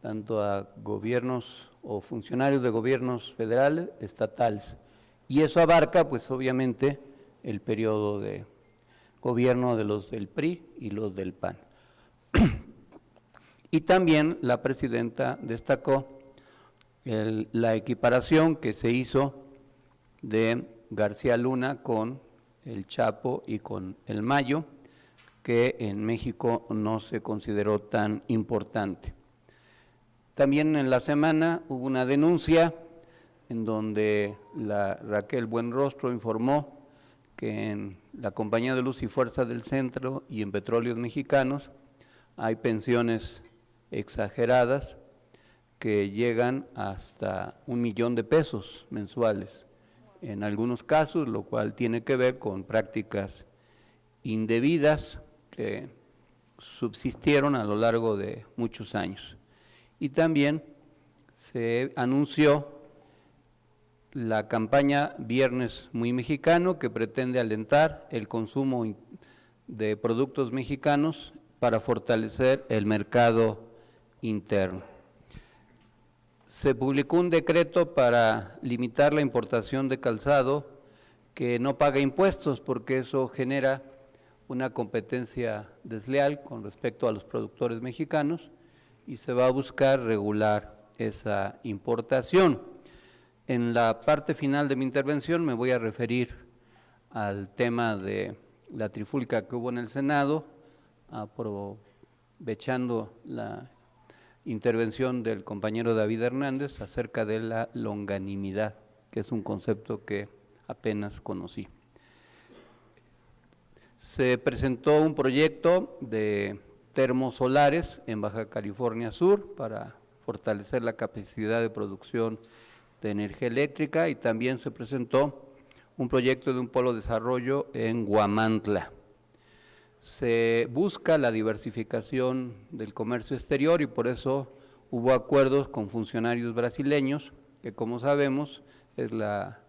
tanto a gobiernos o funcionarios de gobiernos federales, estatales, y eso abarca pues obviamente el periodo de gobierno de los del PRI y los del PAN. Y también la presidenta destacó la equiparación que se hizo de García Luna con el Chapo y con el Mayo, que en México no se consideró tan importante. También en la semana hubo una denuncia en donde la Raquel Buenrostro informó que en la Compañía de Luz y Fuerza del Centro y en Petróleos Mexicanos hay pensiones exageradas que llegan hasta 1 millón de pesos mensuales en algunos casos, lo cual tiene que ver con prácticas indebidas que subsistieron a lo largo de muchos años. Y también se anunció la campaña Viernes Muy Mexicano, que pretende alentar el consumo de productos mexicanos para fortalecer el mercado interno. Se publicó un decreto para limitar la importación de calzado que no paga impuestos, porque eso genera una competencia desleal con respecto a los productores mexicanos, y se va a buscar regular esa importación. En la parte final de mi intervención me voy a referir al tema de la trifulca que hubo en el Senado, aprovechando la intervención del compañero David Hernández acerca de la longanimidad, que es un concepto que apenas conocí. Se presentó un proyecto de termosolares en Baja California Sur para fortalecer la capacidad de producción de energía eléctrica, y también se presentó un proyecto de un polo de desarrollo en Huamantla. Se busca la diversificación del comercio exterior y por eso hubo acuerdos con funcionarios brasileños, que como sabemos es la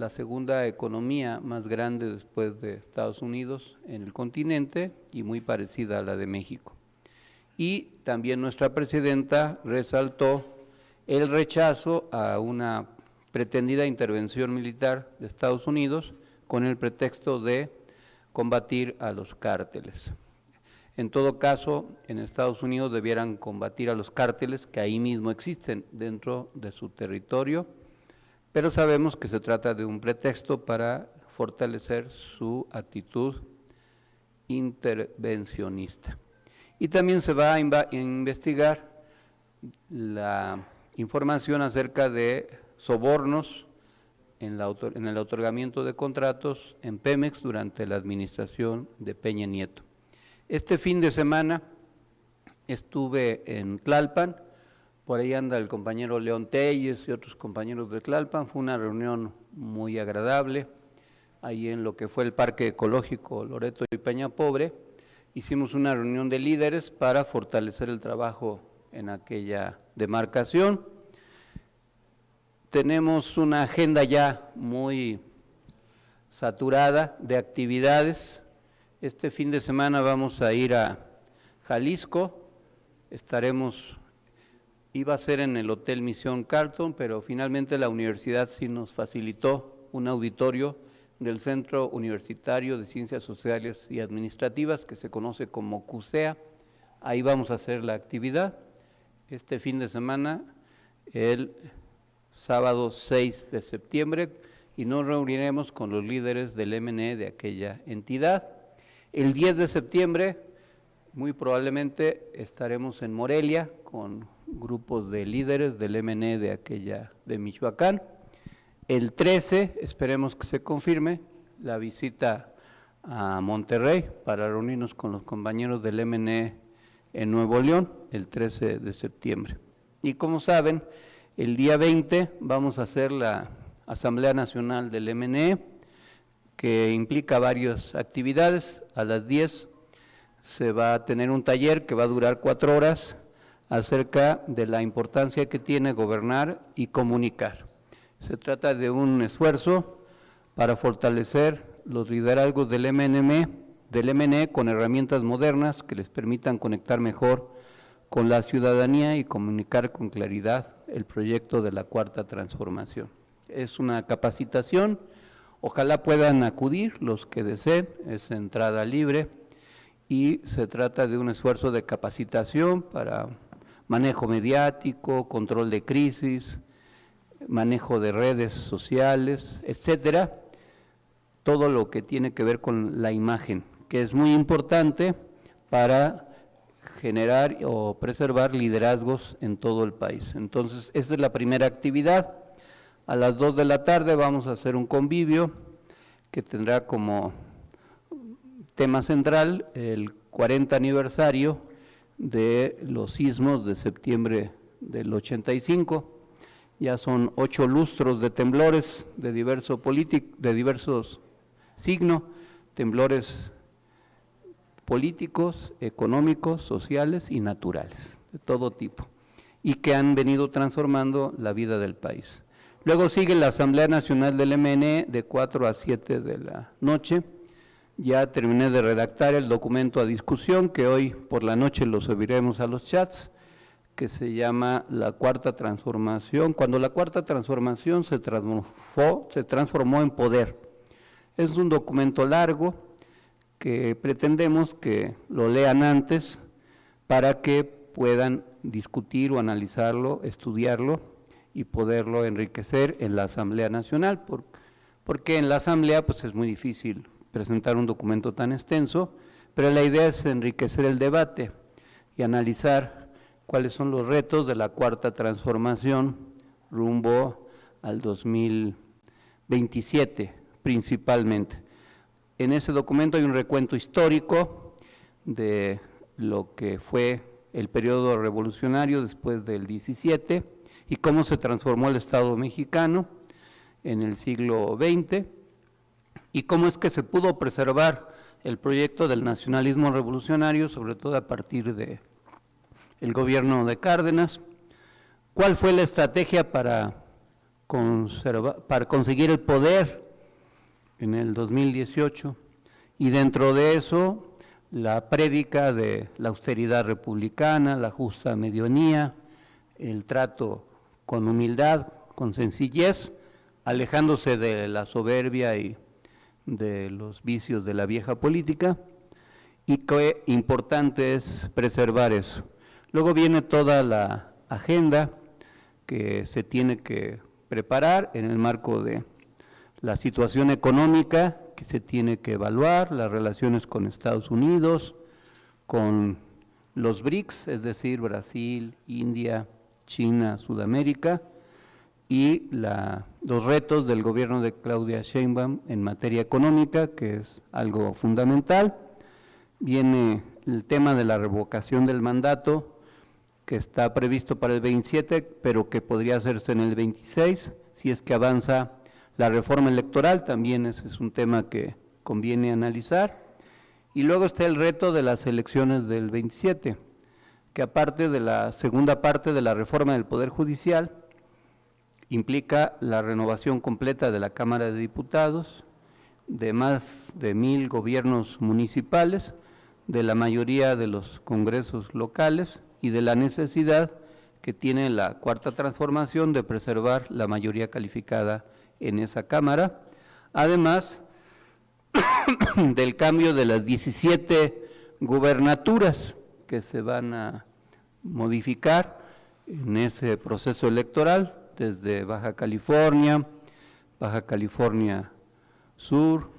segunda economía más grande después de Estados Unidos en el continente y muy parecida a la de México. Y también nuestra presidenta resaltó el rechazo a una pretendida intervención militar de Estados Unidos con el pretexto de combatir a los cárteles. En todo caso, en Estados Unidos debieran combatir a los cárteles que ahí mismo existen dentro de su territorio, pero sabemos que se trata de un pretexto para fortalecer su actitud intervencionista. Y también se va a investigar la información acerca de sobornos en el otorgamiento de contratos en Pemex durante la administración de Peña Nieto. Este fin de semana estuve en Tlalpan, por ahí anda el compañero León Telles y otros compañeros de Tlalpan. Fue una reunión muy agradable, ahí en lo que fue el Parque Ecológico Loreto y Peña Pobre. Hicimos una reunión de líderes para fortalecer el trabajo en aquella demarcación. Tenemos una agenda ya muy saturada de actividades. Este fin de semana vamos a ir a Jalisco, iba a ser en el Hotel Misión Carlton, pero finalmente la universidad sí nos facilitó un auditorio del Centro Universitario de Ciencias Sociales y Administrativas, que se conoce como CUSEA. Ahí vamos a hacer la actividad este fin de semana, el sábado 6 de septiembre, y nos reuniremos con los líderes del MNE de aquella entidad. El 10 de septiembre, muy probablemente, estaremos en Morelia con grupos de líderes del MNE de Michoacán. El 13, esperemos que se confirme, la visita a Monterrey para reunirnos con los compañeros del MNE en Nuevo León, el 13 de septiembre. Y como saben, El día 20 vamos a hacer la Asamblea Nacional del MNE, que implica varias actividades. A las 10 se va a tener un taller que va a durar 4 horas acerca de la importancia que tiene gobernar y comunicar. Se trata de un esfuerzo para fortalecer los liderazgos del MNE con herramientas modernas que les permitan conectar mejor con la ciudadanía y comunicar con claridad el proyecto de la Cuarta Transformación. Es una capacitación, ojalá puedan acudir los que deseen, es entrada libre y se trata de un esfuerzo de capacitación para manejo mediático, control de crisis, manejo de redes sociales, etcétera, todo lo que tiene que ver con la imagen, que es muy importante para generar o preservar liderazgos en todo el país. Entonces, esa es la primera actividad. A las 2 de la tarde vamos a hacer un convivio que tendrá como tema central el 40 aniversario de los sismos de septiembre del 85. Ya son 8 lustros de temblores de diversos signos, temblores políticos, económicos, sociales y naturales, de todo tipo, y que han venido transformando la vida del país. Luego sigue la Asamblea Nacional del MNE de 4 a 7 de la noche. Ya terminé de redactar el documento a discusión, que hoy por la noche lo subiremos a los chats, que se llama La Cuarta Transformación, cuando la Cuarta Transformación se transformó en poder. Es un documento largo que pretendemos que lo lean antes para que puedan discutir o analizarlo, estudiarlo y poderlo enriquecer en la Asamblea Nacional, porque en la Asamblea pues es muy difícil presentar un documento tan extenso, pero la idea es enriquecer el debate y analizar cuáles son los retos de la Cuarta Transformación rumbo al 2027 principalmente. En ese documento hay un recuento histórico de lo que fue el periodo revolucionario después del 17 y cómo se transformó el Estado mexicano en el siglo XX y cómo es que se pudo preservar el proyecto del nacionalismo revolucionario, sobre todo a partir de el gobierno de Cárdenas. ¿Cuál fue la estrategia para conseguir el poder en el 2018? Y dentro de eso, la prédica de la austeridad republicana, la justa medianía, el trato con humildad, con sencillez, alejándose de la soberbia y de los vicios de la vieja política, y qué importante es preservar eso. Luego viene toda la agenda que se tiene que preparar en el marco de la situación económica que se tiene que evaluar, las relaciones con Estados Unidos, con los BRICS, es decir, Brasil, India, China, Sudamérica, y los retos del gobierno de Claudia Sheinbaum en materia económica, que es algo fundamental. Viene el tema de la revocación del mandato, que está previsto para el 27, pero que podría hacerse en el 26, si es que avanza la reforma electoral, también ese es un tema que conviene analizar. Y luego está el reto de las elecciones del 27, que aparte de la segunda parte de la reforma del Poder Judicial, implica la renovación completa de la Cámara de Diputados, de más de 1000 gobiernos municipales, de la mayoría de los congresos locales y de la necesidad que tiene la Cuarta Transformación de preservar la mayoría calificada en esa Cámara, además del cambio de las 17 gubernaturas que se van a modificar en ese proceso electoral, desde Baja California Sur,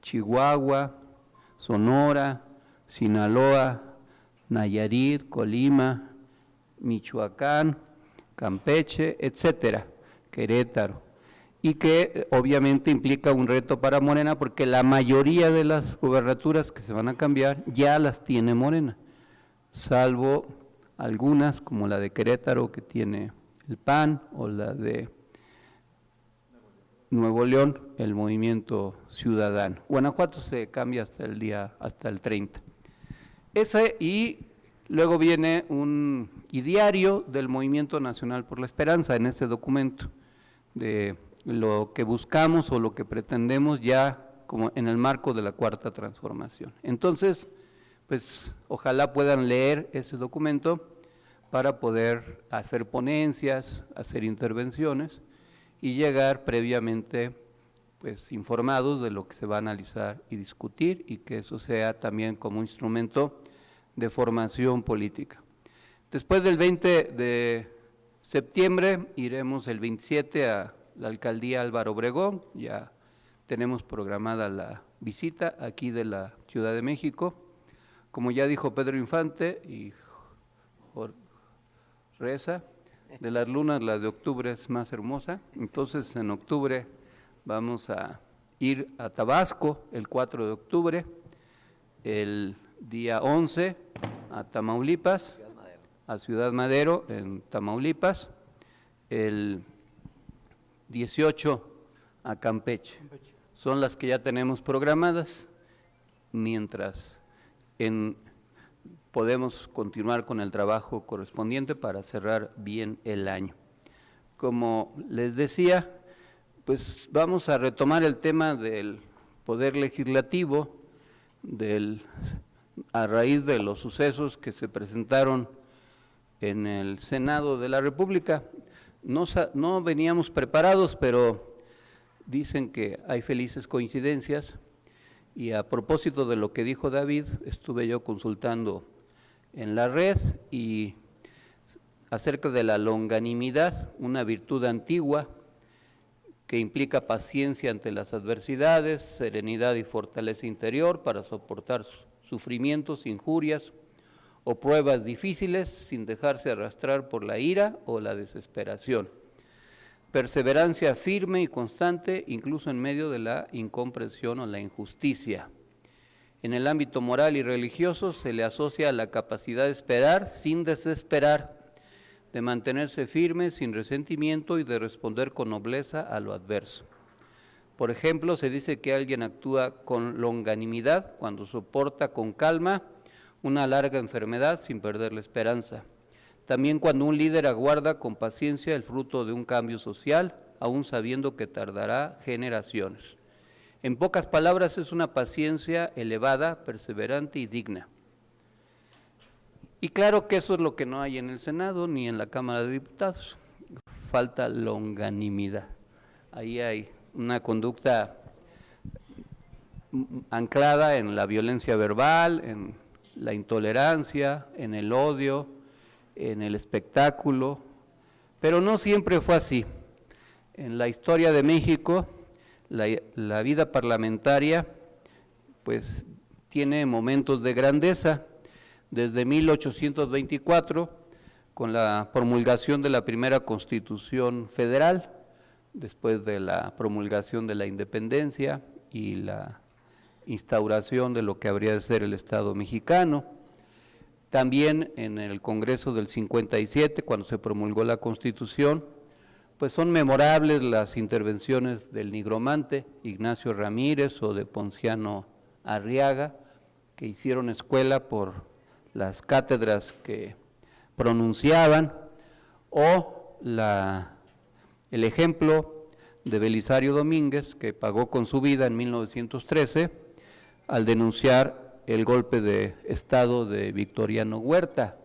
Chihuahua, Sonora, Sinaloa, Nayarit, Colima, Michoacán, Campeche, etcétera, Querétaro, y que obviamente implica un reto para Morena porque la mayoría de las gubernaturas que se van a cambiar ya las tiene Morena, salvo algunas como la de Querétaro que tiene el PAN, o la de Nuevo León, el Movimiento Ciudadano. Guanajuato se cambia hasta el 30. Ese, y luego viene un ideario del Movimiento Nacional por la Esperanza en ese documento, de lo que buscamos o lo que pretendemos ya como en el marco de la Cuarta Transformación. Entonces, pues ojalá puedan leer ese documento para poder hacer ponencias, hacer intervenciones y llegar previamente pues informados de lo que se va a analizar y discutir, y que eso sea también como instrumento de formación política. Después del 20 de septiembre iremos el 27 a la alcaldía Álvaro Obregón, ya tenemos programada la visita aquí de la Ciudad de México. Como ya dijo Pedro Infante y Reza, de las lunas la de octubre es más hermosa, entonces en octubre vamos a ir a Tabasco el 4 de octubre, el día 11 a Tamaulipas, a Ciudad Madero en Tamaulipas, el 18 a Campeche. Son las que ya tenemos programadas, mientras podemos continuar con el trabajo correspondiente para cerrar bien el año. Como les decía, pues vamos a retomar el tema del Poder Legislativo, a raíz de los sucesos que se presentaron en el Senado de la República. No veníamos preparados, pero dicen que hay felices coincidencias, y a propósito de lo que dijo David, estuve yo consultando en la red y acerca de la longanimidad, una virtud antigua que implica paciencia ante las adversidades, serenidad y fortaleza interior para soportar sufrimientos, injurias o pruebas difíciles sin dejarse arrastrar por la ira o la desesperación. Perseverancia firme y constante, incluso en medio de la incomprensión o la injusticia. En el ámbito moral y religioso se le asocia a la capacidad de esperar sin desesperar, de mantenerse firme sin resentimiento y de responder con nobleza a lo adverso. Por ejemplo, se dice que alguien actúa con longanimidad cuando soporta con calma una larga enfermedad sin perder la esperanza. También cuando un líder aguarda con paciencia el fruto de un cambio social, aún sabiendo que tardará generaciones. En pocas palabras, es una paciencia elevada, perseverante y digna. Y claro que eso es lo que no hay en el Senado ni en la Cámara de Diputados. Falta longanimidad. Ahí hay una conducta anclada en la violencia verbal, en la intolerancia, en el odio, en el espectáculo, pero no siempre fue así. En la historia de México, la vida parlamentaria pues tiene momentos de grandeza. Desde 1824, con la promulgación de la primera Constitución Federal, después de la promulgación de la independencia y la instauración de lo que habría de ser el Estado mexicano. También en el Congreso del 57, cuando se promulgó la Constitución, pues son memorables las intervenciones del nigromante Ignacio Ramírez o de Ponciano Arriaga, que hicieron escuela por las cátedras que pronunciaban, o el ejemplo de Belisario Domínguez, que pagó con su vida en 1913 al denunciar el golpe de Estado de Victoriano Huerta.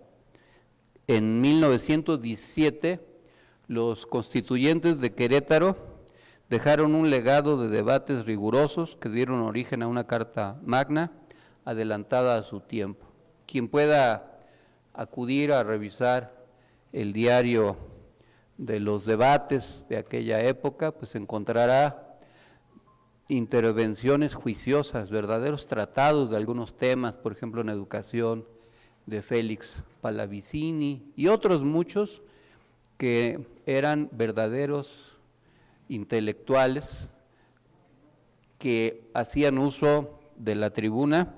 En 1917, los constituyentes de Querétaro dejaron un legado de debates rigurosos que dieron origen a una Carta Magna adelantada a su tiempo. Quien pueda acudir a revisar el diario de los debates de aquella época, pues encontrará intervenciones juiciosas, verdaderos tratados de algunos temas, por ejemplo en educación, de Félix Pallavicini y otros muchos que eran verdaderos intelectuales que hacían uso de la tribuna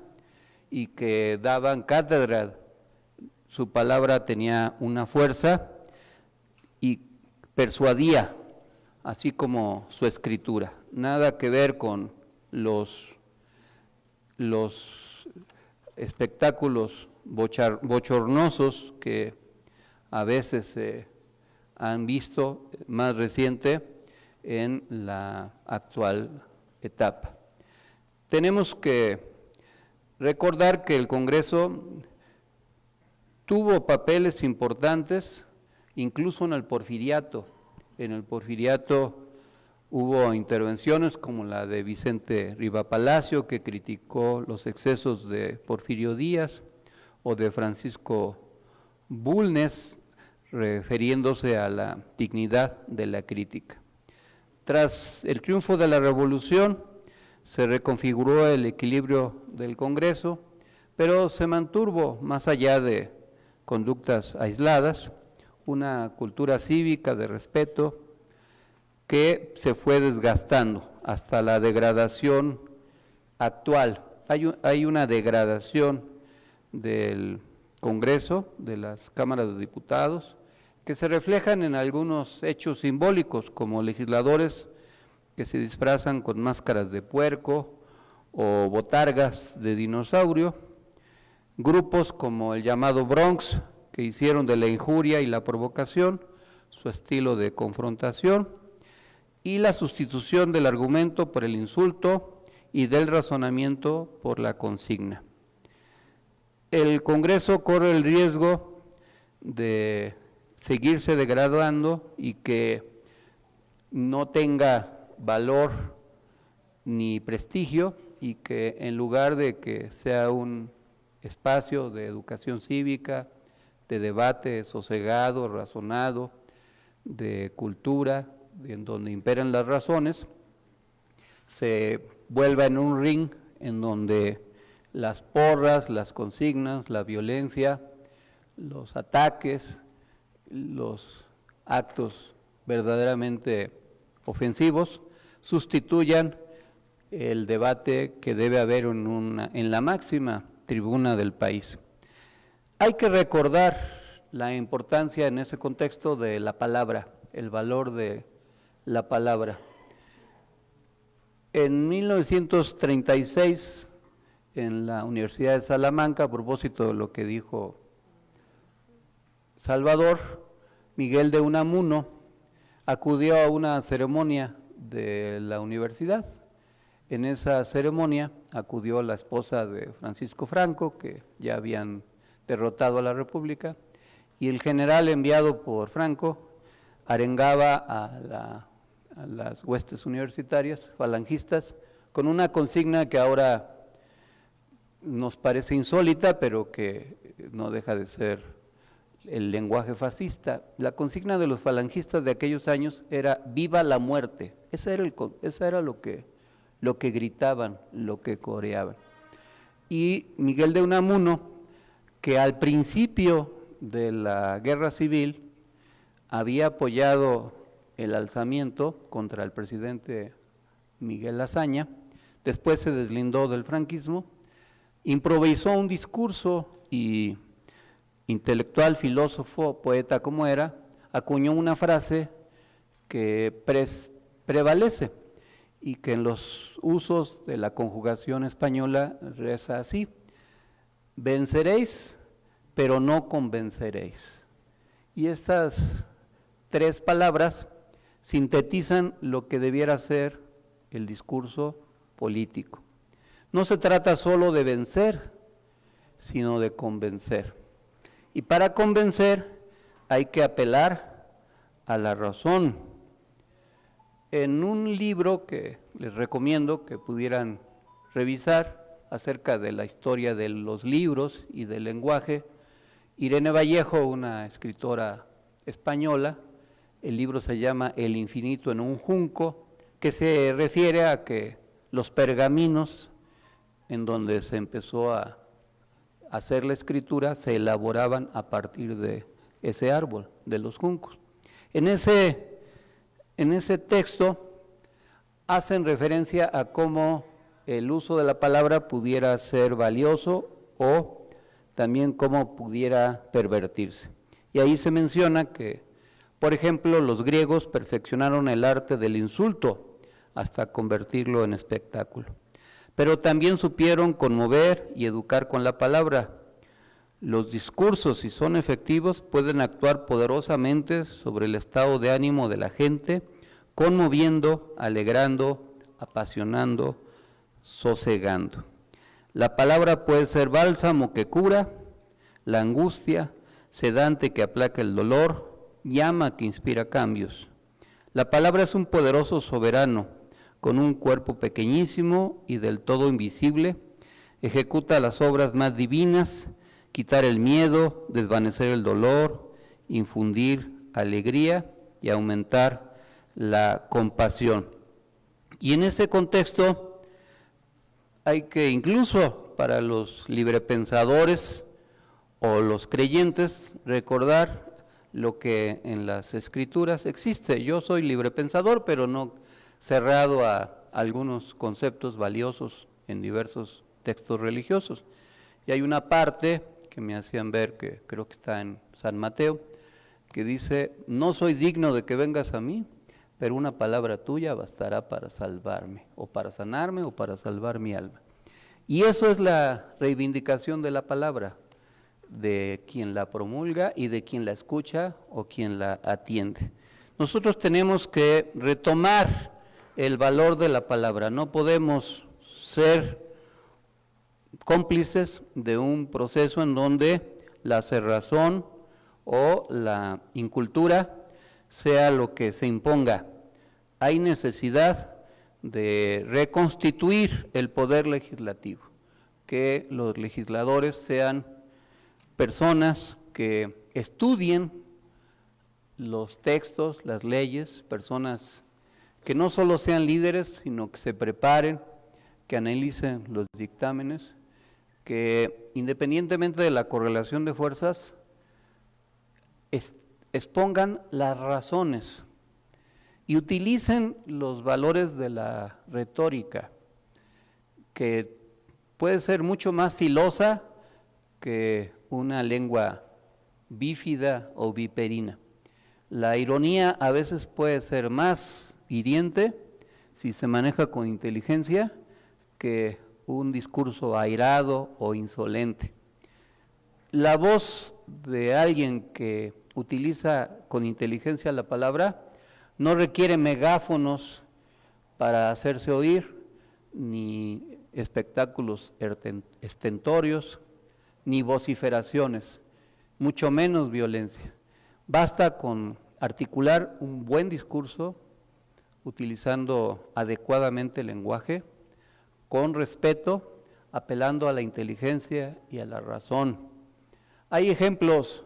y que daban cátedra. Su palabra tenía una fuerza y persuadía, así como su escritura. Nada que ver con los espectáculos bochornosos que a veces se han visto más reciente en la actual etapa. Tenemos que recordar que el Congreso tuvo papeles importantes, incluso en el porfiriato. En el porfiriato hubo intervenciones como la de Vicente Riva Palacio, que criticó los excesos de Porfirio Díaz, o de Francisco Bulnes, refiriéndose a la dignidad de la crítica. Tras el triunfo de la Revolución, se reconfiguró el equilibrio del Congreso, pero se mantuvo, más allá de conductas aisladas, una cultura cívica de respeto que se fue desgastando hasta la degradación actual. Hay una degradación del Congreso, de las cámaras de diputados, que se reflejan en algunos hechos simbólicos, como legisladores que se disfrazan con máscaras de puerco o botargas de dinosaurio, grupos como el llamado Bronx, que hicieron de la injuria y la provocación su estilo de confrontación, y la sustitución del argumento por el insulto y del razonamiento por la consigna. El Congreso corre el riesgo de seguirse degradando y que no tenga valor ni prestigio, y que en lugar de que sea un espacio de educación cívica, de debate sosegado, razonado, de cultura, en donde imperan las razones, se vuelva en un ring en donde las porras, las consignas, la violencia, los ataques, los actos verdaderamente ofensivos sustituyan el debate que debe haber en la máxima tribuna del país. Hay que recordar la importancia en ese contexto de la palabra, el valor de la palabra. En 1936, en la Universidad de Salamanca, a propósito de lo que dijo Salvador, Miguel de Unamuno acudió a una ceremonia de la universidad. En esa ceremonia acudió la esposa de Francisco Franco, que ya habían derrotado a la República, y el general enviado por Franco arengaba a las huestes universitarias, falangistas, con una consigna que ahora nos parece insólita, pero que no deja de ser el lenguaje fascista. La consigna de los falangistas de aquellos años era ¡viva la muerte! Esa era lo que gritaban, lo que coreaban. Y Miguel de Unamuno, que al principio de la guerra civil había apoyado el alzamiento contra el presidente Miguel Azaña, después se deslindó del franquismo, improvisó un discurso y, intelectual, filósofo, poeta como era, acuñó una frase que prevalece y que en los usos de la conjugación española reza así: venceréis, pero no convenceréis. Y estas tres palabras sintetizan lo que debiera ser el discurso político. No se trata solo de vencer, sino de convencer. Y para convencer hay que apelar a la razón. En un libro que les recomiendo que pudieran revisar acerca de la historia de los libros y del lenguaje, Irene Vallejo, una escritora española, el libro se llama El infinito en un junco, que se refiere a que los pergaminos en donde se empezó a hacer la escritura se elaboraban a partir de ese árbol, de los juncos. En ese texto hacen referencia a cómo el uso de la palabra pudiera ser valioso o también cómo pudiera pervertirse. Y ahí se menciona que Por ejemplo, los griegos perfeccionaron el arte del insulto hasta convertirlo en espectáculo. Pero también supieron conmover y educar con la palabra. Los discursos, si son efectivos, pueden actuar poderosamente sobre el estado de ánimo de la gente, conmoviendo, alegrando, apasionando, sosegando. La palabra puede ser bálsamo que cura, la angustia, sedante que aplaca el dolor, llama que inspira cambios. La palabra es un poderoso soberano, con un cuerpo pequeñísimo y del todo invisible, ejecuta las obras más divinas, quitar el miedo, desvanecer el dolor, infundir alegría y aumentar la compasión. Y en ese contexto hay que, incluso para los librepensadores o los creyentes, recordar lo que en las Escrituras existe. Yo soy librepensador, pero no cerrado a algunos conceptos valiosos en diversos textos religiosos. Y hay una parte que me hacían ver, que creo que está en San Mateo, que dice: no soy digno de que vengas a mí, pero una palabra tuya bastará para salvarme, o para sanarme, o para salvar mi alma. Y eso es la reivindicación de la palabra, de quien la promulga y de quien la escucha o quien la atiende. Nosotros tenemos que retomar el valor de la palabra, no podemos ser cómplices de un proceso en donde la cerrazón o la incultura sea lo que se imponga. Hay necesidad de reconstituir el poder legislativo, que los legisladores sean personas que estudien los textos, las leyes, personas que no solo sean líderes, sino que se preparen, que analicen los dictámenes, que independientemente de la correlación de fuerzas, expongan las razones y utilicen los valores de la retórica, que puede ser mucho más filosa que una lengua bífida o viperina. La ironía a veces puede ser más hiriente si se maneja con inteligencia que un discurso airado o insolente. La voz de alguien que utiliza con inteligencia la palabra no requiere megáfonos para hacerse oír, ni espectáculos estentorios, ni vociferaciones, mucho menos violencia. Basta con articular un buen discurso, utilizando adecuadamente el lenguaje, con respeto, apelando a la inteligencia y a la razón. Hay ejemplos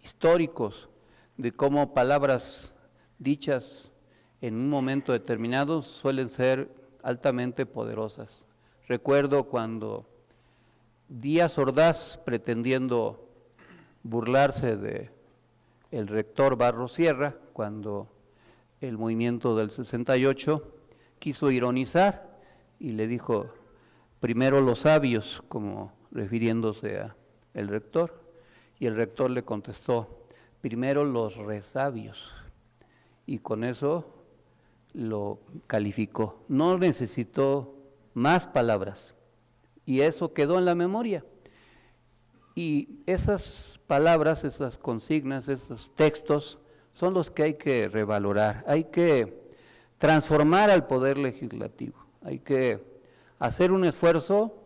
históricos de cómo palabras dichas en un momento determinado suelen ser altamente poderosas. Recuerdo cuando Díaz Ordaz, pretendiendo burlarse de el rector Barros Sierra, cuando el movimiento del 68 quiso ironizar y le dijo: primero los sabios, como refiriéndose a el rector, y el rector le contestó: primero los resabios, y con eso lo calificó. No necesitó más palabras, y eso quedó en la memoria. Y esas palabras, esas consignas, esos textos, son los que hay que revalorar. Hay que transformar al poder legislativo. Hay que hacer un esfuerzo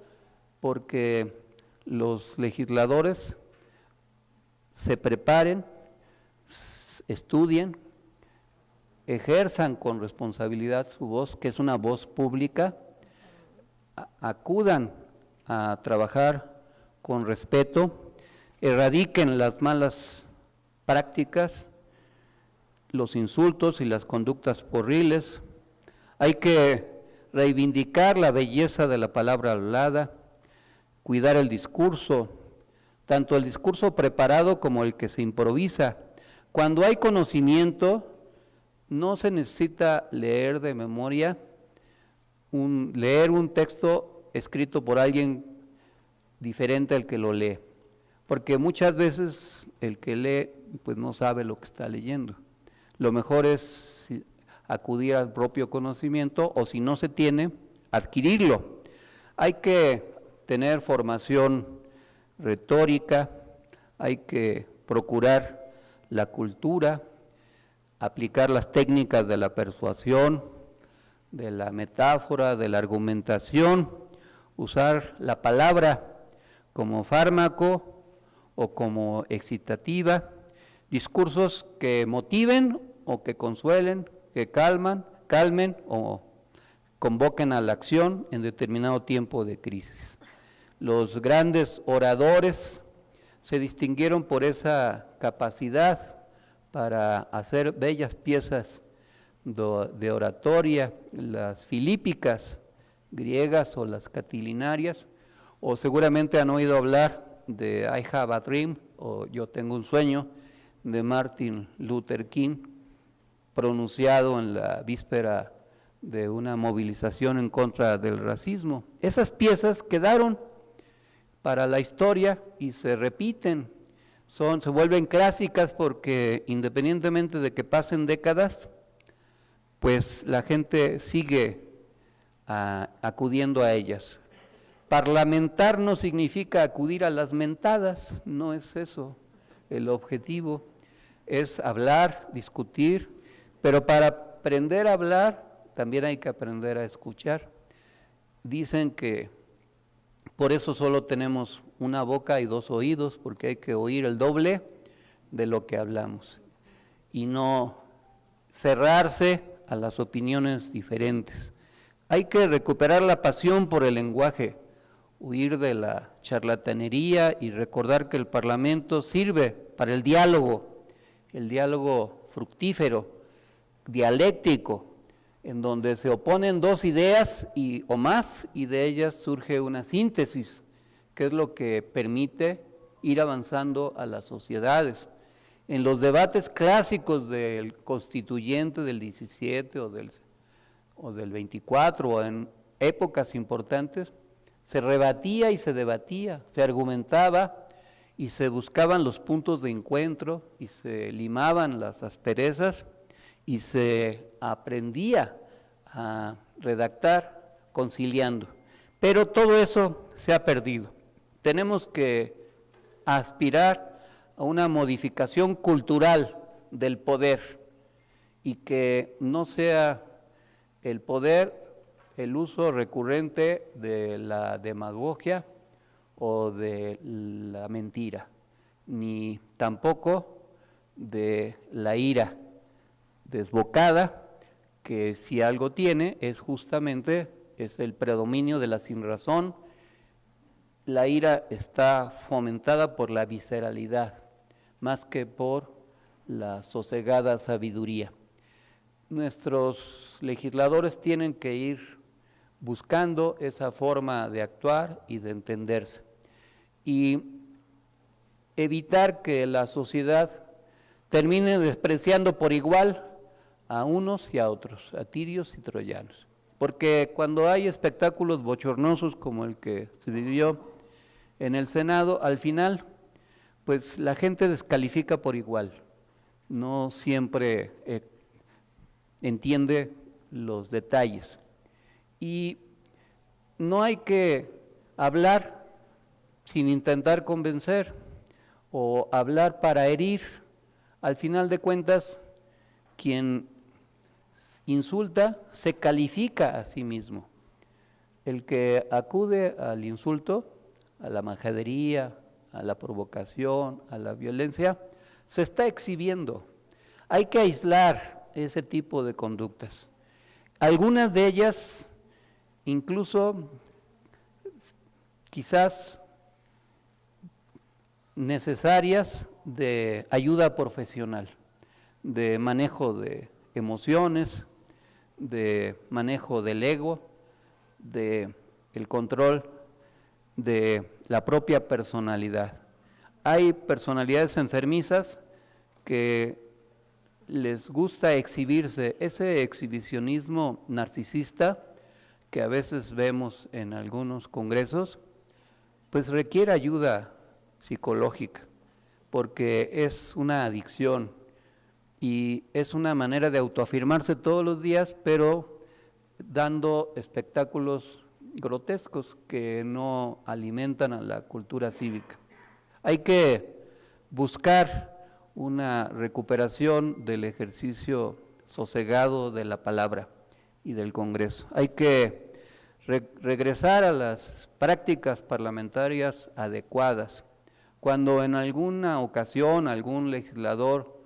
porque los legisladores se preparen, estudien, ejerzan con responsabilidad su voz, que es una voz pública, acudan a trabajar con respeto, erradiquen las malas prácticas, los insultos y las conductas porriles. Hay que reivindicar la belleza de la palabra hablada, cuidar el discurso, tanto el discurso preparado como el que se improvisa. Cuando hay conocimiento, no se necesita leer de memoria, leer un texto escrito por alguien diferente al que lo lee, porque muchas veces el que lee pues no sabe lo que está leyendo. lo mejor es acudir al propio conocimiento o si no se tiene, adquirirlo. Hay que tener formación retórica, hay que procurar la cultura, aplicar las técnicas de la persuasión, de la metáfora, de la argumentación, usar la palabra como fármaco o como excitativa, discursos que motiven o que consuelen, que calmen o convoquen a la acción en determinado tiempo de crisis. Los grandes oradores se distinguieron por esa capacidad para hacer bellas piezas de oratoria, las filípicas griegas o las catilinarias, o seguramente han oído hablar de I Have a Dream o Yo tengo un sueño de Martin Luther King, pronunciado en la víspera de una movilización en contra del racismo. Esas piezas quedaron para la historia y se repiten, se vuelven clásicas porque independientemente de que pasen décadas, pues la gente sigue acudiendo a ellas. Parlamentar no significa acudir a las mentadas, no es eso. El objetivo es hablar, discutir, pero para aprender a hablar también hay que aprender a escuchar. Dicen que por eso solo tenemos una boca y dos oídos, porque hay que oír el doble de lo que hablamos y no cerrarse a las opiniones diferentes. Hay que recuperar la pasión por el lenguaje, huir de la charlatanería y recordar que el Parlamento sirve para el diálogo fructífero, dialéctico, en donde se oponen dos ideas o más y de ellas surge una síntesis, que es lo que permite ir avanzando a las sociedades. En los debates clásicos del constituyente del 17 o del 24 o en épocas importantes, se rebatía y se debatía, se argumentaba y se buscaban los puntos de encuentro y se limaban las asperezas y se aprendía a redactar conciliando. Pero todo eso se ha perdido. Tenemos que aspirar a una modificación cultural del poder y que no sea el poder el uso recurrente de la demagogia o de la mentira, ni tampoco de la ira desbocada, que si algo tiene es justamente el predominio de la sinrazón. La ira está fomentada por la visceralidad, más que por la sosegada sabiduría. Nuestros legisladores tienen que ir buscando esa forma de actuar y de entenderse, y evitar que la sociedad termine despreciando por igual a unos y a otros, a tirios y troyanos. Porque cuando hay espectáculos bochornosos como el que se vivió en el Senado, al final, pues la gente descalifica por igual, no siempre entiende los detalles. Y no hay que hablar sin intentar convencer o hablar para herir. Al final de cuentas, quien insulta se califica a sí mismo. El que acude al insulto, a la majadería, a la provocación, a la violencia, se está exhibiendo. Hay que aislar ese tipo de conductas. Algunas de ellas, incluso quizás necesarias de ayuda profesional, de manejo de emociones, de manejo del ego, de el control de la propia personalidad. Hay personalidades enfermizas que les gusta exhibirse, ese exhibicionismo narcisista que a veces vemos en algunos congresos, pues requiere ayuda psicológica, porque es una adicción y es una manera de autoafirmarse todos los días, pero dando espectáculos grotescos que no alimentan a la cultura cívica. Hay que buscar una recuperación del ejercicio sosegado de la palabra y del Congreso. Hay que regresar a las prácticas parlamentarias adecuadas. Cuando en alguna ocasión algún legislador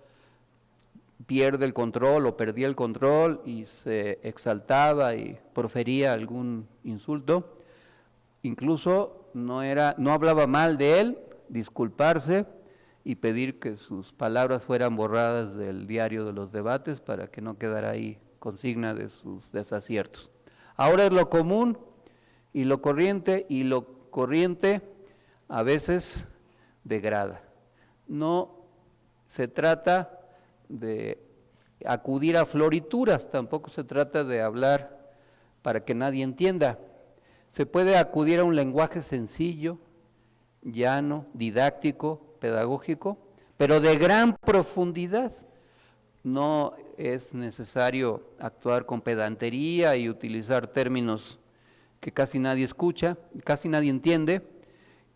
pierde el control o perdía el control y se exaltaba y profería algún insulto, incluso no hablaba mal de él, disculparse y pedir que sus palabras fueran borradas del diario de los debates para que no quedara ahí consigna de sus desaciertos. Ahora es lo común y lo corriente a veces degrada. No se trata de acudir a florituras, tampoco se trata de hablar para que nadie entienda. Se puede acudir a un lenguaje sencillo, llano, didáctico, pedagógico, pero de gran profundidad. No es necesario actuar con pedantería y utilizar términos que casi nadie escucha, casi nadie entiende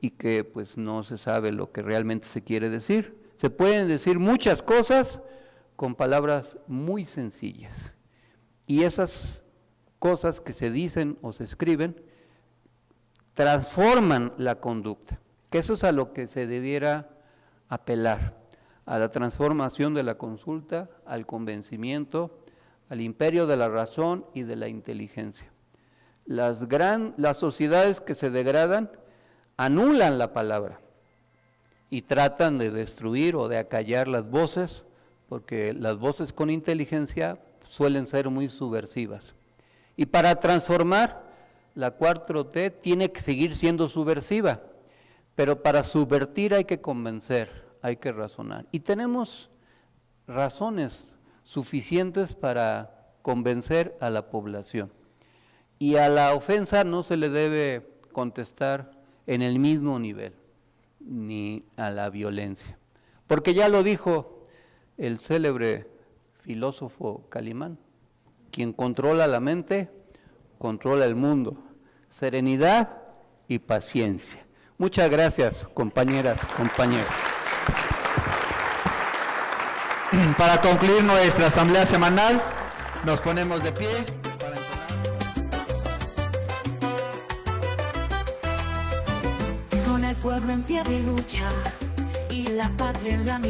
y que pues no se sabe lo que realmente se quiere decir. Se pueden decir muchas cosas con palabras muy sencillas y esas cosas que se dicen o se escriben transforman la conducta, que eso es a lo que se debiera apelar, a la transformación de la consulta, al convencimiento, al imperio de la razón y de la inteligencia. Las sociedades que se degradan anulan la palabra y tratan de destruir o de acallar las voces, porque las voces con inteligencia suelen ser muy subversivas. Y para transformar, la 4T tiene que seguir siendo subversiva, pero para subvertir hay que convencer, hay que razonar. Y tenemos razones suficientes para convencer a la población. Y a la ofensa no se le debe contestar en el mismo nivel, ni a la violencia. Porque ya lo dijo el célebre filósofo Calimán, quien controla la mente, controla el mundo. Serenidad y paciencia. Muchas gracias, compañeras, compañeros. Para concluir nuestra asamblea semanal, nos ponemos de pie. Con el pueblo en pie de lucha y la patria en la mirada.